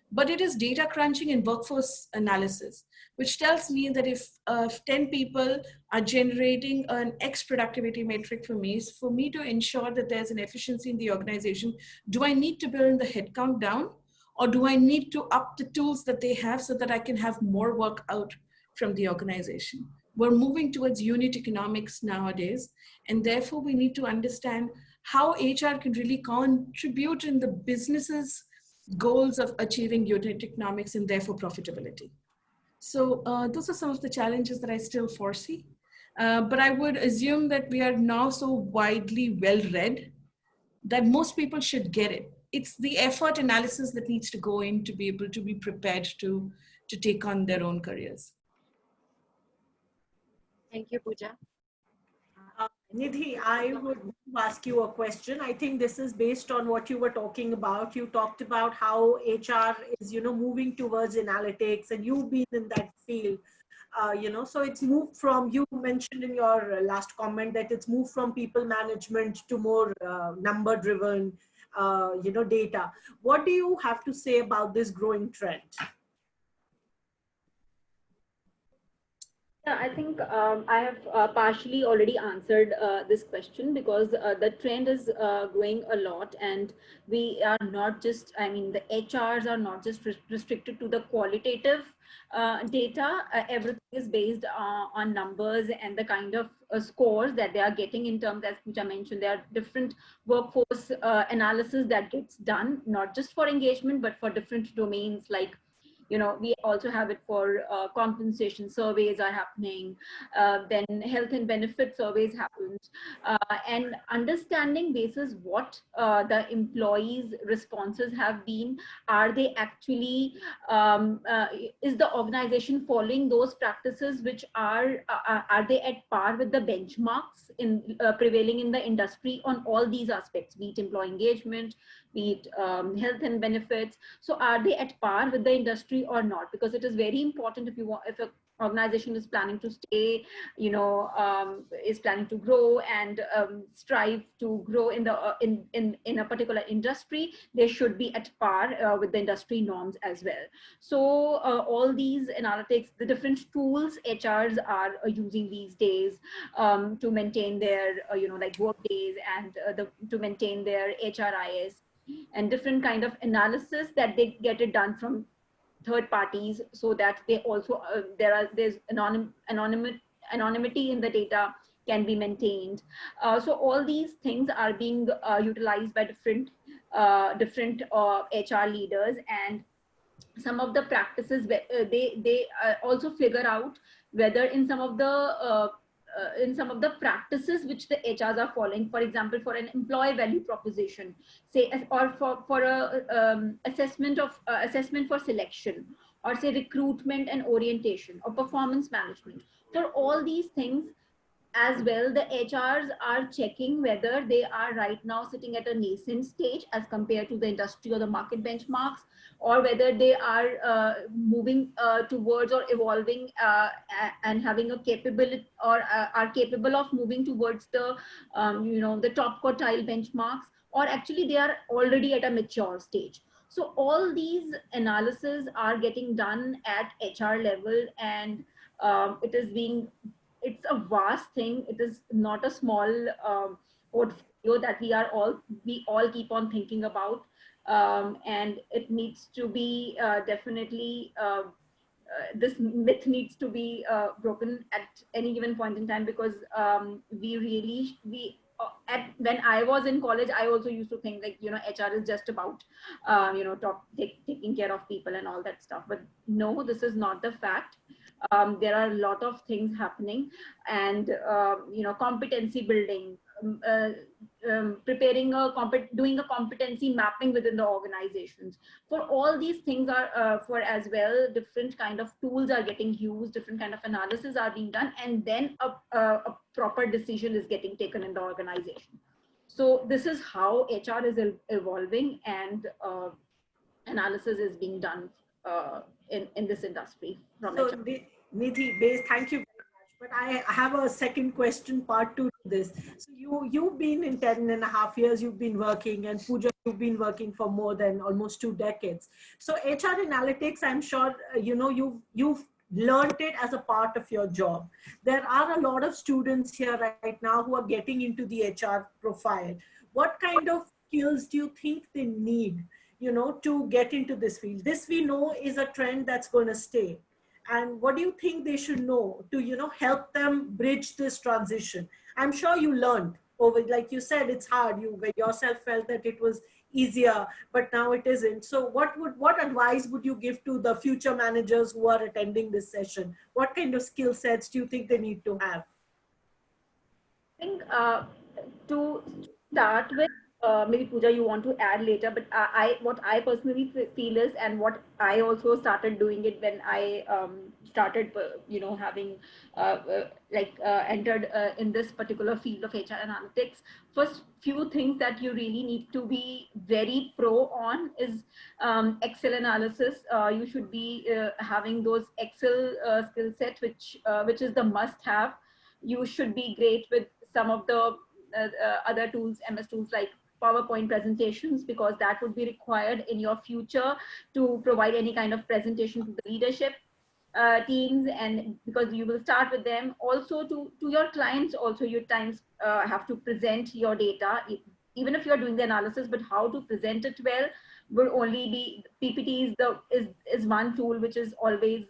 but it is data crunching in workforce analysis, which tells me that if 10 people are generating an X productivity metric for me to ensure that there's an efficiency in the organization, do I need to bring the headcount down? Or do I need to up the tools that they have so that I can have more work out from the organization? We're moving towards unit economics nowadays, and therefore we need to understand how HR can really contribute in the business's goals of achieving unit economics and therefore profitability. So those are some of the challenges that I still foresee. But I would assume that we are now so widely well-read that most people should get it. It's the effort analysis that needs to go in to be able to be prepared to take on their own careers. Thank you, Pooja. Nidhi, I would ask you a question. I think this is based on what you were talking about. You talked about how HR is, moving towards analytics, and you've been in that field. So it's moved from, you mentioned in your last comment that it's moved from people management to more number driven, data. What do you have to say about this growing trend? Yeah, I think I have partially already answered this question because the trend is growing a lot, and we are not just, the HRs are not just restricted to the qualitative data. Everything is based on numbers and the kind of scores that they are getting in terms, as Pooja mentioned, there are different workforce analysis that gets done, not just for engagement, but for different domains like, we also have it for compensation surveys are happening, then health and benefit surveys happen, and understanding basis what the employees' responses have been. Are they actually, is the organization following those practices which are they at par with the benchmarks in prevailing in the industry on all these aspects, be it employee engagement, be it health and benefits? So are they at par with the industry or not? Because it is very important if an organization is planning to stay, is planning to grow and strive to grow in the in a particular industry, they should be at par with the industry norms as well. So all these analytics, the different tools HRs are using these days to maintain their like work days and to maintain their HRIS, and different kind of analysis that they get it done from third parties, so that they also there's anonymity in the data can be maintained. So all these things are being utilized by different HR leaders, and some of the practices they also figure out whether in some of the practices which the HRs are following, for example, for an employee value proposition, say, or for a assessment for selection, or say recruitment and orientation, or performance management. For all these things as well, the HRs are checking whether they are right now sitting at a nascent stage as compared to the industry or the market benchmarks, or whether they are moving towards or evolving and having a capability, or are capable of moving towards the the top quartile benchmarks, or actually they are already at a mature stage. So all these analyses are getting done at HR level, and it's a vast thing. It is not a small portfolio that we all keep on thinking about, and it needs to be definitely this myth needs to be broken at any given point in time, because when I was in college, I also used to think like, HR is just about taking care of people and all that stuff. But no, this is not the fact. There are a lot of things happening, and competency building, doing a competency mapping within the organizations. For all these things are for as well, different kind of tools are getting used, different kind of analysis are being done, and then a proper decision is getting taken in the organization. So this is how HR is evolving, and analysis is being done in this industry from so, HR. Nidhi, thank you very much. But I have a second question, part 2 to this. So you've been in 10.5 years, you've been working, and Pooja, you've been working for more than almost 2 decades. So HR analytics, I'm sure, you've learned it as a part of your job. There are a lot of students here right now who are getting into the HR profile. What kind of skills do you think they need, to get into this field? This, we know, is a trend that's going to stay. And what do you think they should know to, help them bridge this transition? I'm sure you learned over, like you said, it's hard. You yourself felt that it was easier, but now it isn't. So what advice would you give to the future managers who are attending this session? What kind of skill sets do you think they need to have? I think to start with, maybe Pooja, you want to add later, but what I personally feel is, and what I also started doing it when I started, having entered in this particular field of HR analytics. First few things that you really need to be very pro on is Excel analysis. You should be having those Excel skill set, which is the must have. You should be great with some of the other tools, MS tools like PowerPoint presentations, because that would be required in your future to provide any kind of presentation to the leadership teams, and because you will start with them. Also to your clients, also you times have to present your data, even if you're doing the analysis, but how to present it well will only be PPT is one tool which is always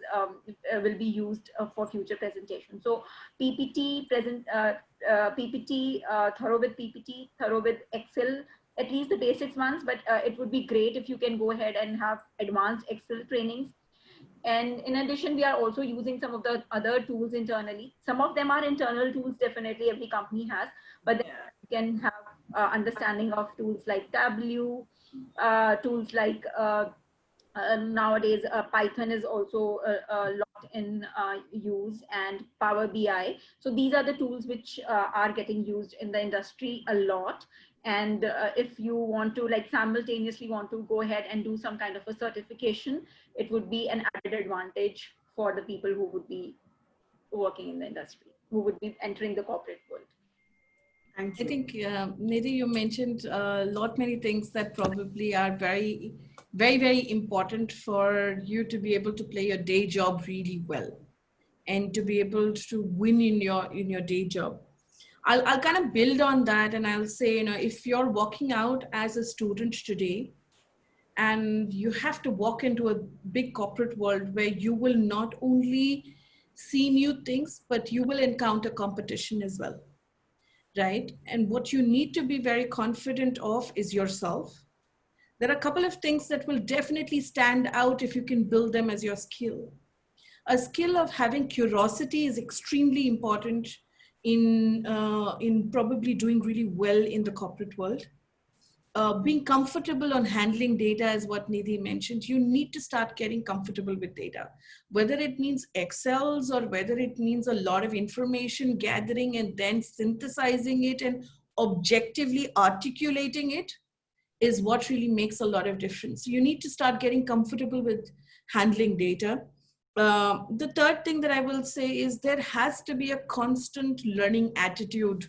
will be used for future presentation. So PPT thorough with PPT, thorough with Excel, at least the basics ones, but it would be great if you can go ahead and have advanced Excel trainings. And in addition, we are also using some of the other tools internally. Some of them are internal tools, definitely every company has, but then you can have understanding of tools like Tableau, tools like nowadays Python is also a lot in use, and Power BI. So these are the tools which are getting used in the industry a lot. And if you want to simultaneously want to go ahead and do some kind of a certification, it would be an added advantage for the people who would be working in the industry, who would be entering the corporate world. Thank you. I think, Nidhi, you mentioned many things that probably are very, very, very important for you to be able to play your day job really well, and to be able to win in your day job. I'll kind of build on that, and I'll say, if you're walking out as a student today, And you have to walk into a big corporate world where you will not only see new things, but you will encounter competition as well, right? And what you need to be very confident of is yourself. There are a couple of things that will definitely stand out if you can build them as your skill. A skill of having curiosity is extremely important in probably doing really well in the corporate world. Being comfortable on handling data is what Nidhi mentioned. You need to start getting comfortable with data, whether it means Excels or whether it means a lot of information gathering and then synthesizing it and objectively articulating it is what really makes a lot of difference. You need to start getting comfortable with handling data. The third thing that I will say is there has to be a constant learning attitude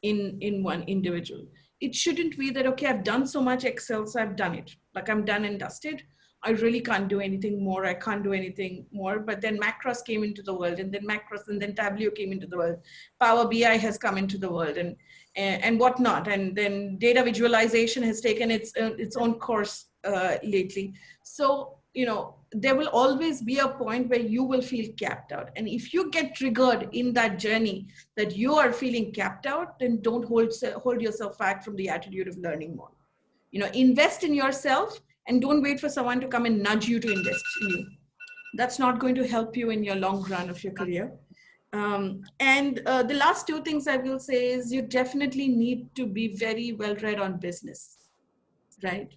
in one individual. It shouldn't be that, okay, I've done so much Excel, so I've done it. Like I'm done and dusted. I really can't do anything more. I can't do anything more. But then Macros came into the world, and then Macros, and then Tableau came into the world. Power BI has come into the world, and whatnot. And then data visualization has taken its own course lately. So, you know, there will always be a point where you will feel capped out. And if you get triggered in that journey that you are feeling capped out, then don't hold yourself back from the attitude of learning more. You know, invest in yourself and don't wait for someone to come and nudge you to invest in you. That's not going to help you in your long run of your career. The last two things I will say is you definitely need to be very well read on business, right?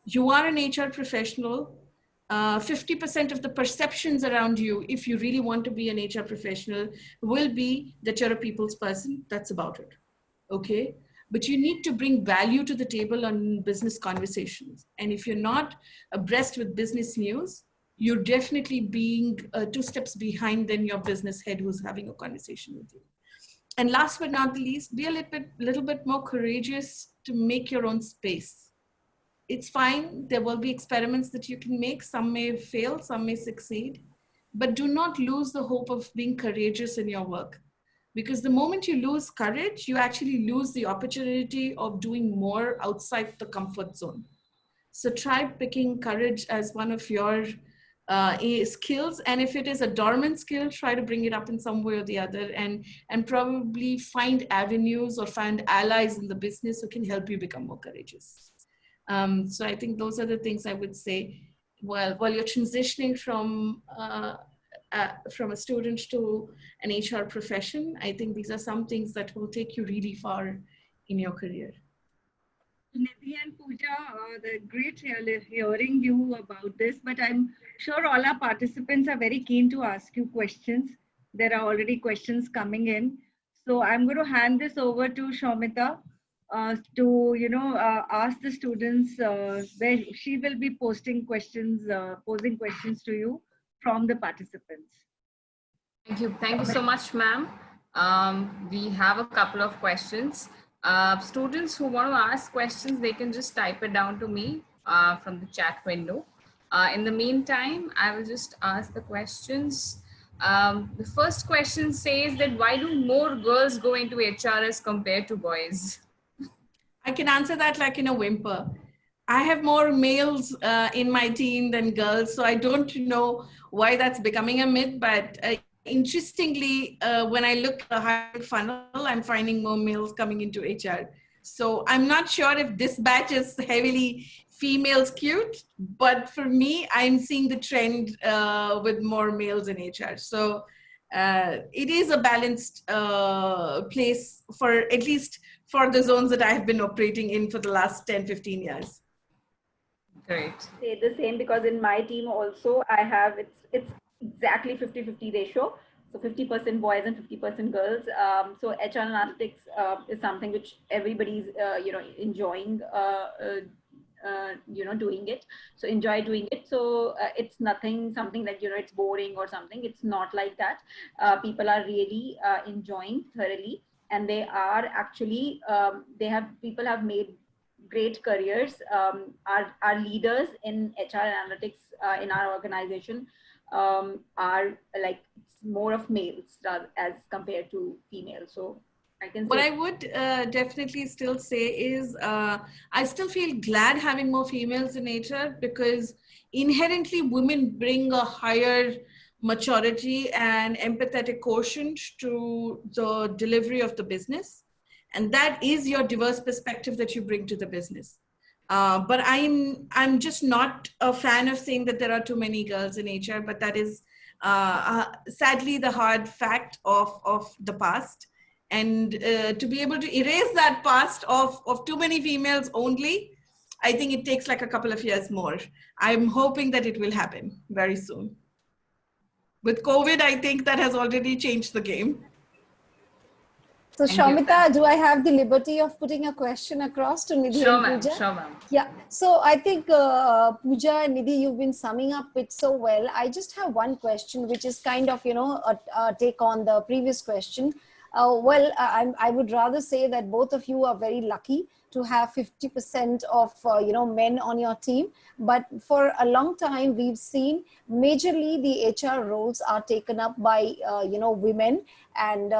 You are an HR professional. 50% of the perceptions around you, if you really want to be an HR professional, will be that you're a people's person. That's about it. Okay. But you need to bring value to the table on business conversations. And if you're not abreast with business news, you're definitely being 2 steps behind than your business head who's having a conversation with you. And last but not the least, be a little bit more courageous to make your own space. It's fine. There will be experiments that you can make. Some may fail, some may succeed, but do not lose the hope of being courageous in your work. Because the moment you lose courage, you actually lose the opportunity of doing more outside the comfort zone. So try picking courage as one of your skills. And if it is a dormant skill, try to bring it up in some way or the other, and probably find avenues or find allies in the business who can help you become more courageous. So I think those are the things I would say. While you're transitioning from a student to an HR profession, I think these are some things that will take you really far in your career. Nidhi and Pooja, great hearing you about this, but I'm sure all our participants are very keen to ask you questions. There are already questions coming in. So I'm going to hand this over to Soumita to ask the students where she will be posing questions to you from the participants. Thank you so much, ma'am. We have a couple of questions. Students who want to ask questions, they can just type it down to me from the chat window. In the meantime, I will just ask the questions. The first question says that why do more girls go into HR as compared to boys? I can answer that like in a whimper. I have more males in my team than girls, so I don't know why that's becoming a myth, but interestingly, when I look at the hiring funnel, I'm finding more males coming into HR. So I'm not sure if this batch is heavily female skewed, but for me, I'm seeing the trend with more males in HR. So it is a balanced place for at least for the zones that I've been operating in for the last 10, 15 years. Great. Say the same, because in my team also I have, it's exactly 50-50 ratio. So 50% boys and 50% girls. So HR analytics is something which everybody's, enjoying, doing it. So enjoy doing it. So it's something like, it's boring or something. It's not like that. People are really enjoying thoroughly. And they are actually, people have made great careers. Our leaders in HR analytics in our organization are like more of males as compared to females. So I can What say. I would definitely still say is I still feel glad having more females in HR, because inherently women bring a higher maturity and empathetic quotient to the delivery of the business. And that is your diverse perspective that you bring to the business. But I'm just not a fan of saying that there are too many girls in HR, but that is sadly the hard fact of the past. And to be able to erase that past of too many females only, I think it takes like a couple of years more. I'm hoping that it will happen very soon. With COVID, I think that has already changed the game. So Thank you. Shamita, do I have the liberty of putting a question across to Nidhi Sure, and ma'am. Pooja? Sure, ma'am. Yeah, so I think Pooja and Nidhi, you've been summing up it so well. I just have one question, which is kind of, a take on the previous question. I would rather say that both of you are very lucky to have 50% of, men on your team. But for a long time, we've seen majorly the HR roles are taken up by, women. And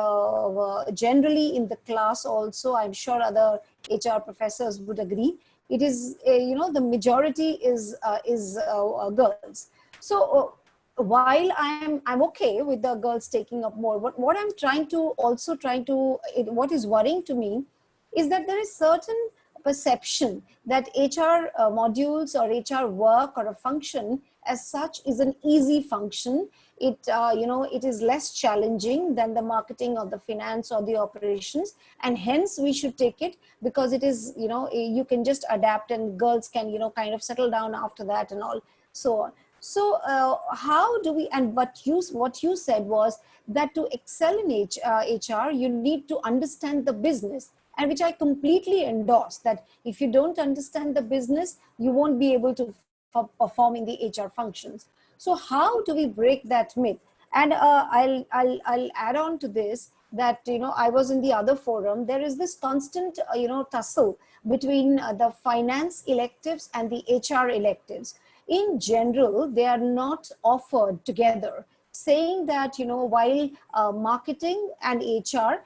generally in the class also, I'm sure other HR professors would agree, it is the majority is girls. So while I'm okay with the girls taking up more, but what I'm what is worrying to me is that there is certain perception that HR modules or HR work or a function as such is an easy function. It is less challenging than the marketing or the finance or the operations, and hence we should take it because it is, you can just adapt and girls can, kind of settle down after that and all so on. So how do we, and what you said was that to excel in HR, you need to understand the business, and which I completely endorse, that if you don't understand the business, you won't be able to perform in the HR functions. So how do we break that myth? And I'll add on to this that, I was in the other forum. There is this constant, tussle between the finance electives and the HR electives. In general, they are not offered together, saying that, while marketing and HR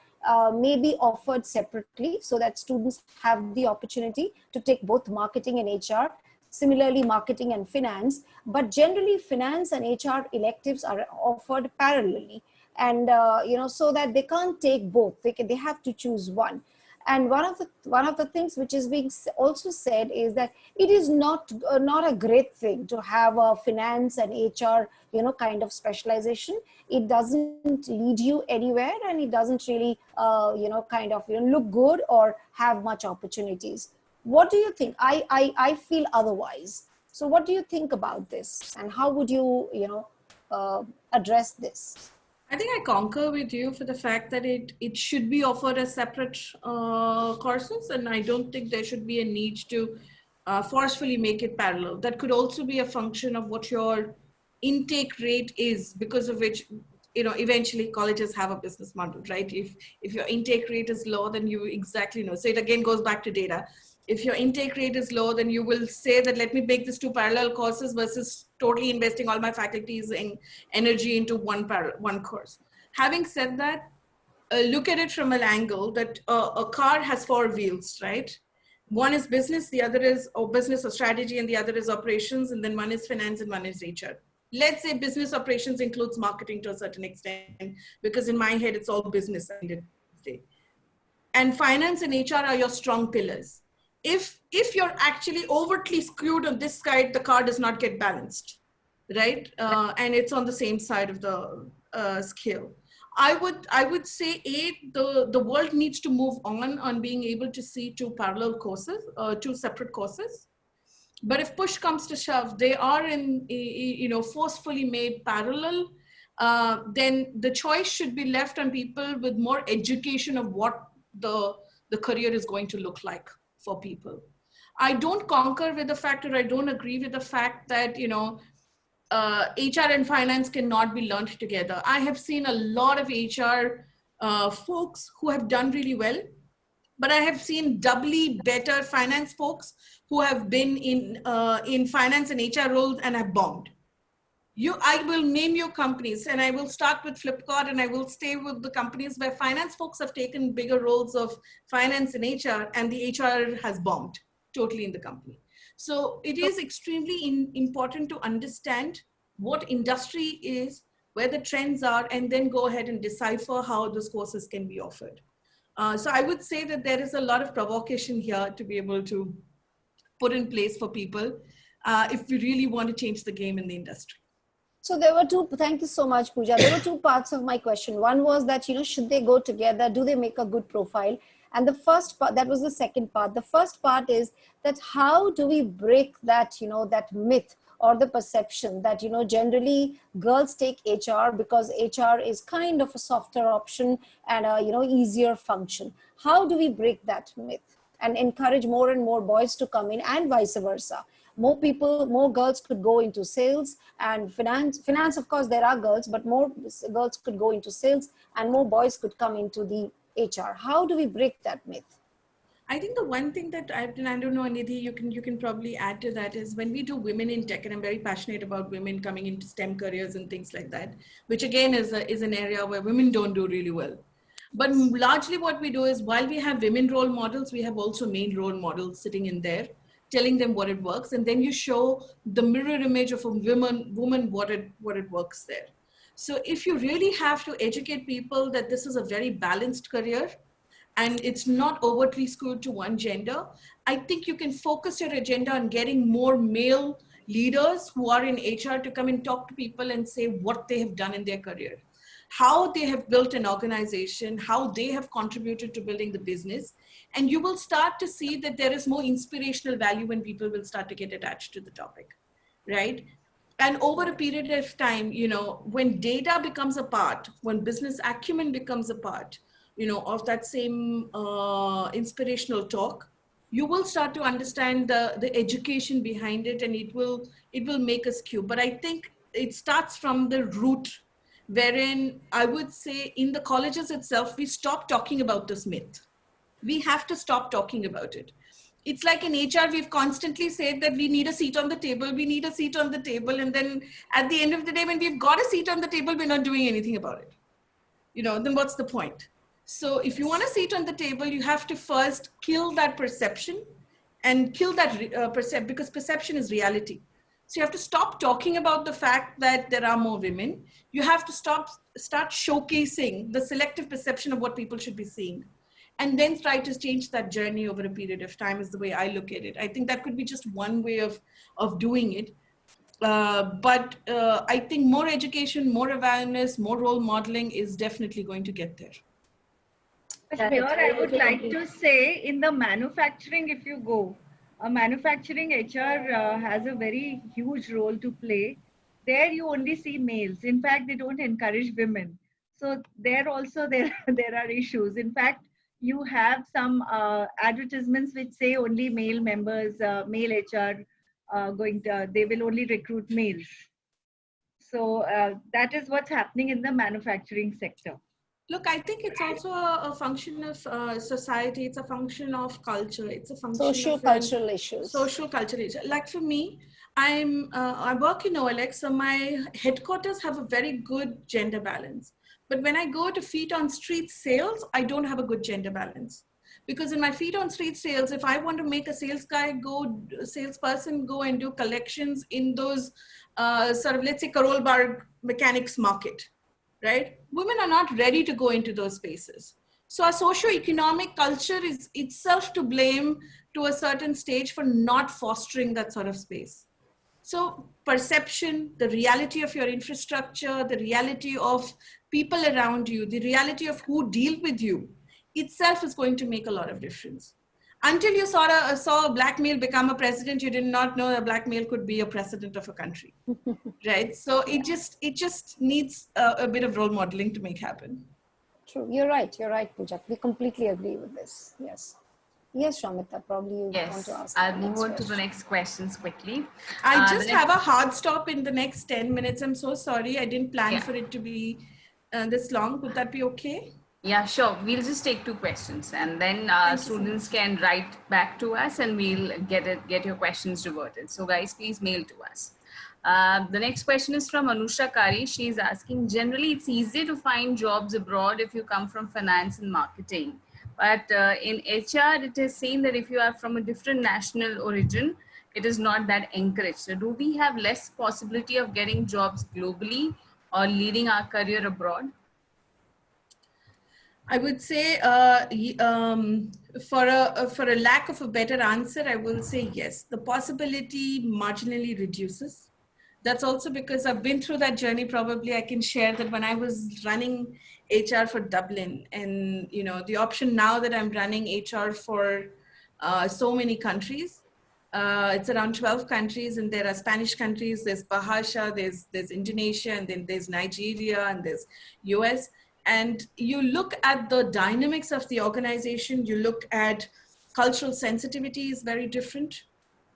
may be offered separately so that students have the opportunity to take both marketing and HR, similarly marketing and finance, but generally finance and HR electives are offered parallelly, and so that they can't take both, they have to choose one. And one of the things which is being also said is that it is not a great thing to have a finance and HR kind of specialization. It doesn't lead you anywhere, and it doesn't really look good or have much opportunities. What do you think? I feel otherwise. So what do you think about this, and how would you address this? I think I concur with you for the fact that it should be offered as separate courses, and I don't think there should be a need to forcefully make it parallel. That could also be a function of what your intake rate is, because of which, eventually colleges have a business model, right? If your intake rate is low, then you exactly know. So it again goes back to data. If your intake rate is low, then you will say that let me make this 2 parallel courses versus totally investing all my faculties and energy into one course. Having said that, look at it from an angle that a car has 4 wheels, right? One is business, the other is business or strategy, and the other is operations, and then one is finance and one is HR. Let's say business operations includes marketing to a certain extent, because in my head, it's all business. And finance and HR are your strong pillars. If you're actually overtly skewed on this side, the car does not get balanced, right? And it's on the same side of the scale. I would say the world needs to move on being able to see 2 parallel courses, 2 separate courses. But if push comes to shove, they are forcefully made parallel. Then the choice should be left on people with more education of what the career is going to look like for people. I don't concur with the fact, or I don't agree with the fact that, HR and finance cannot be learned together. I have seen a lot of HR folks who have done really well, but I have seen doubly better finance folks who have been in finance and HR roles and have bombed. I will name you companies, and I will start with Flipkart, and I will stay with the companies where finance folks have taken bigger roles of finance and HR, and the HR has bombed totally in the company. So it is extremely important to understand what industry is, where the trends are, and then go ahead and decipher how those courses can be offered. So I would say that there is a lot of provocation here to be able to put in place for people if we really want to change the game in the industry. So there were two, thank you so much, Pooja. There were two parts of my question. One was that, should they go together? Do they make a good profile? And the first part, that was the second part. The first part is that how do we break that, that myth or the perception that, generally girls take HR because HR is kind of a softer option and a, easier function. How do we break that myth and encourage more and more boys to come in and vice versa? More girls could go into sales and finance, of course, there are girls, but more girls could go into sales and more boys could come into the HR. How do we break that myth? I think the one thing that I don't know, Nidhi, you can probably add to that is when we do women in tech, and I'm very passionate about women coming into STEM careers and things like that, which again is an area where women don't do really well. But largely what we do is while we have women role models, we have also male role models sitting in there, telling them what it works, and then you show the mirror image of a woman what it works there. So if you really have to educate people that this is a very balanced career and it's not overtly skewed to one gender, I think you can focus your agenda on getting more male leaders who are in HR to come and talk to people and say what they have done in their career, how they have built an organization, how they have contributed to building the business. And you will start to see that there is more inspirational value when people will start to get attached to the topic, right? And over a period of time, when data becomes a part, when business acumen becomes a part, of that same inspirational talk, you will start to understand the education behind it, and it will make a skew. But I think it starts from the root, wherein I would say in the colleges itself, we stop talking about this myth. We have to stop talking about it. It's like in HR, we've constantly said that we need a seat on the table, we need a seat on the table. And then at the end of the day, when we've got a seat on the table, we're not doing anything about it. Then what's the point? So if you want a seat on the table, you have to first kill that perception and kill that because perception is reality. So you have to stop talking about the fact that there are more women. You have to start showcasing the selective perception of what people should be seeing, and then try to change that journey over a period of time is the way I look at it. I think that could be just one way of doing it. But I think more education, more awareness, more role modeling is definitely going to get there. Here, I would like to say in the manufacturing, if you go, manufacturing HR has a very huge role to play. There you only see males. In fact, they don't encourage women. So there also there are issues. In fact, you have some advertisements which say only male members, male HR they will only recruit males. So that is what's happening in the manufacturing sector. Look, I think it's also a function of society. It's a function of culture. It's a function of cultural issues. Social cultural issues. Like for me, I work in OLX, so my headquarters have a very good gender balance. But when I go to feet on street sales, I don't have a good gender balance. Because in my feet on street sales, if I want to make a salesperson go and do collections in those sort of, let's say, Karol Bagh mechanics market, right? Women are not ready to go into those spaces. So our socio-economic culture is itself to blame to a certain stage for not fostering that sort of space. So perception, the reality of your infrastructure, the reality of people around you, the reality of who deal with you itself is going to make a lot of difference. Until you saw a black male become a president, you did not know that black male could be a president of a country, right? So it just needs a bit of role modeling to make happen. True, you're right, Pooja. We completely agree with this. Yes. Yes, Shamita, probably you want to ask. I'll move on to the next questions quickly. I just have a hard stop in the next 10 minutes. I'm so sorry. I didn't plan for it to be this long. Would that be okay? Yeah, sure. We'll just take 2 questions and then students can write back to us and we'll get your questions reverted. So guys, please mail to us. The next question is from Anusha Kari. She is asking, generally it's easier to find jobs abroad if you come from finance and marketing. But in HR, it is seen that if you are from a different national origin, it is not that encouraged. So do we have less possibility of getting jobs globally or leading our career abroad? I would say, for a lack of a better answer, I will say yes. The possibility marginally reduces. That's also because I've been through that journey. Probably I can share that when I was running HR for Dublin, and the option now that I'm running HR for so many countries. It's around 12 countries, and there are Spanish countries, there's Bahasa, there's Indonesia, and then there's Nigeria, and there's US. And you look at the dynamics of the organization, you look at cultural sensitivity is very different.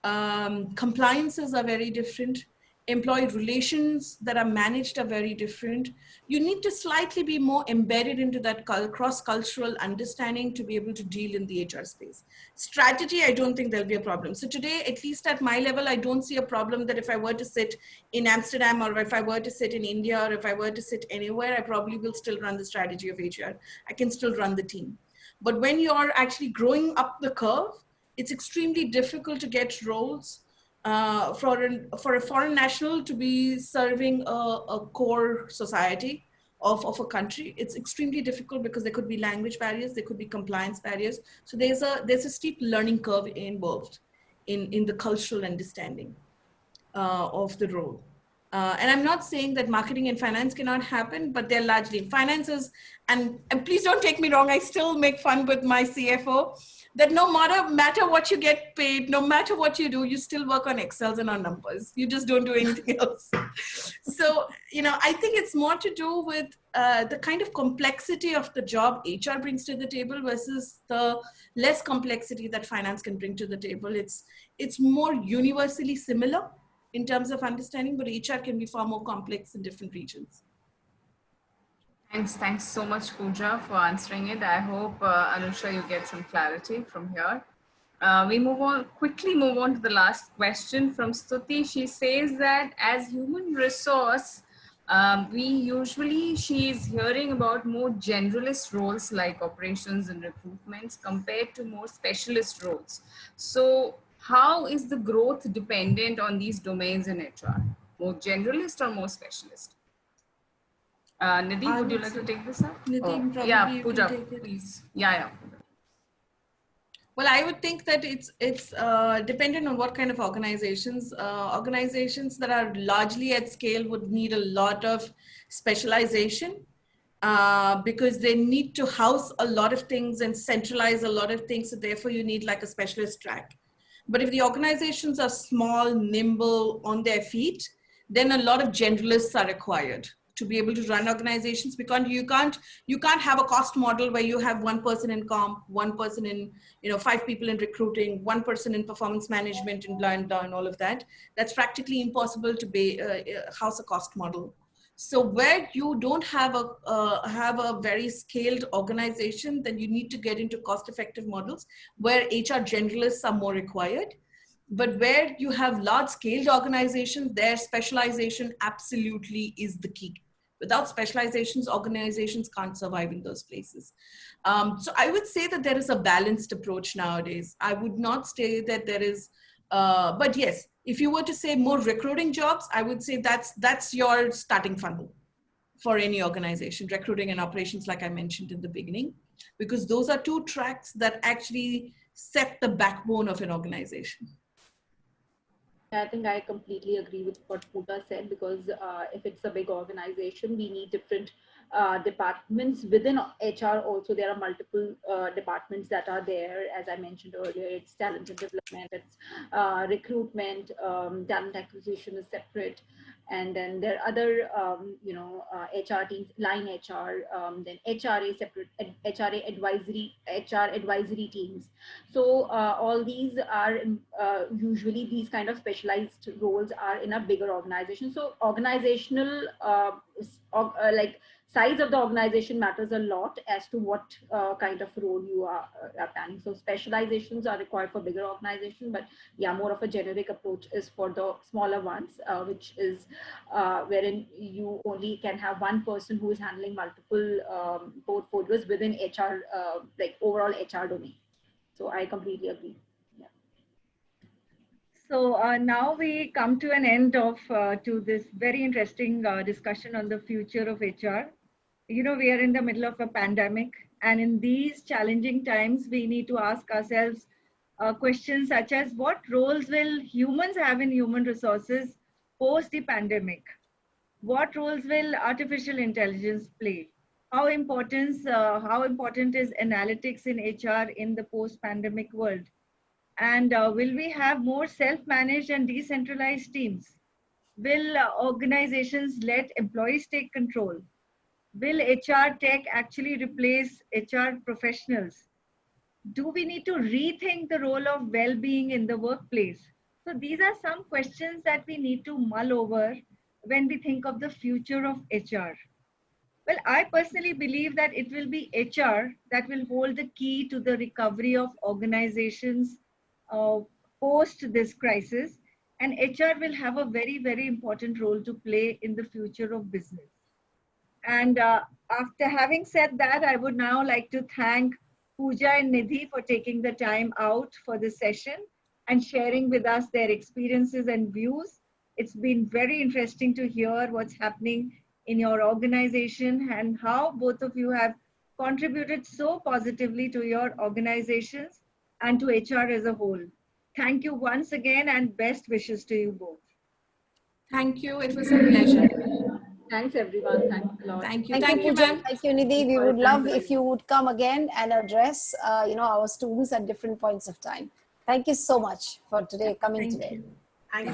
Compliances are very different. Employee relations that are managed are very different. You need to slightly be more embedded into that cross-cultural understanding to be able to deal in the HR space. Strategy, I don't think there'll be a problem. So today, at least at my level, I don't see a problem that if I were to sit in Amsterdam, or if I were to sit in India, or if I were to sit anywhere, I probably will still run the strategy of HR. I can still run the team. But when you're actually growing up the curve, it's extremely difficult to get roles for a foreign national to be serving a core society of a country. It's extremely difficult because there could be language barriers, there could be compliance barriers. So there's a steep learning curve involved in the cultural understanding of the role. And I'm not saying that marketing and finance cannot happen, but they're largely finances. And please don't take me wrong, I still make fun with my CFO that no matter what you get paid, no matter what you do, you still work on Excels and on numbers. You just don't do anything else. So, I think it's more to do with the kind of complexity of the job HR brings to the table versus the less complexity that finance can bring to the table. It's more universally similar in terms of understanding, but HR can be far more complex in different regions. Thanks so much, Pooja, for answering it. I hope, Anusha, you get some clarity from here. We quickly move on to the last question from Stuti. She says that as human resource, she's hearing about more generalist roles like operations and recruitments compared to more specialist roles. So how is the growth dependent on these domains in HR? More generalist or more specialist? Nidhi, would you like to take this up? Nidhi, yeah, Pooja, please. Yeah. Well, I would think that it's dependent on what kind of organizations. Organizations that are largely at scale would need a lot of specialization because they need to house a lot of things and centralize a lot of things. So therefore, you need like a specialist track. But if the organizations are small, nimble, on their feet, then a lot of generalists are required to be able to run organizations, because you can't have a cost model where you have one person in comp, one person in, 5 people in recruiting, one person in performance management and all of that. That's practically impossible to house a cost model. So where you don't have a very scaled organization, then you need to get into cost-effective models where HR generalists are more required. But where you have large-scaled organizations, their specialization absolutely is the key. Without specializations, organizations can't survive in those places. So I would say that there is a balanced approach nowadays. I would not say that there is, but yes, if you were to say more recruiting jobs, I would say that's your starting funnel for any organization, recruiting and operations, like I mentioned in the beginning, because those are 2 tracks that actually set the backbone of an organization. I think I completely agree with what Pooja said, because if it's a big organization, we need different departments within HR. Also, there are multiple departments that are there. As I mentioned earlier, it's talent and development, it's recruitment, talent acquisition is separate. And then there are other, HR teams, line HR, then HRA separate, HR advisory teams. So all these are usually these kind of specialized roles are in a bigger organization. So organizational size of the organization matters a lot as to what kind of role you are planning. So specializations are required for bigger organizations, but yeah, more of a generic approach is for the smaller ones, which is wherein you only can have one person who is handling multiple portfolios within HR, like overall HR domain. So I completely agree. Yeah. So now we come to an end of to this very interesting discussion on the future of HR. You know, we are in the middle of a pandemic, and in these challenging times, we need to ask ourselves questions such as what roles will humans have in human resources post the pandemic? What roles will artificial intelligence play? How important is analytics in HR in the post-pandemic world? And will we have more self-managed and decentralized teams? Will organizations let employees take control? Will HR tech actually replace HR professionals? Do we need to rethink the role of well-being in the workplace? So these are some questions that we need to mull over when we think of the future of HR. Well, I personally believe that it will be HR that will hold the key to the recovery of organizations post this crisis, and HR will have a very, very important role to play in the future of business. And after having said that, I would now like to thank Pooja and Nidhi for taking the time out for this session and sharing with us their experiences and views. It's been very interesting to hear what's happening in your organization and how both of you have contributed so positively to your organizations and to HR as a whole. Thank you once again and best wishes to you both. Thank you. It was a pleasure. Thanks, everyone. Thanks a lot. Thank you. Thank you, Pooja. ma'am. Thank you, Nidhi. We would love if you would come again and address, our students at different points of time. Thank you so much for today, coming today.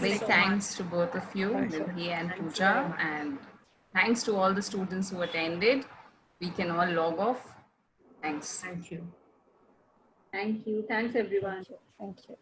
Big thanks to both of you, Nidhi and Pooja, and thanks to all the students who attended. We can all log off. Thanks. Thank you. Thank you. Thanks, everyone. Thank you.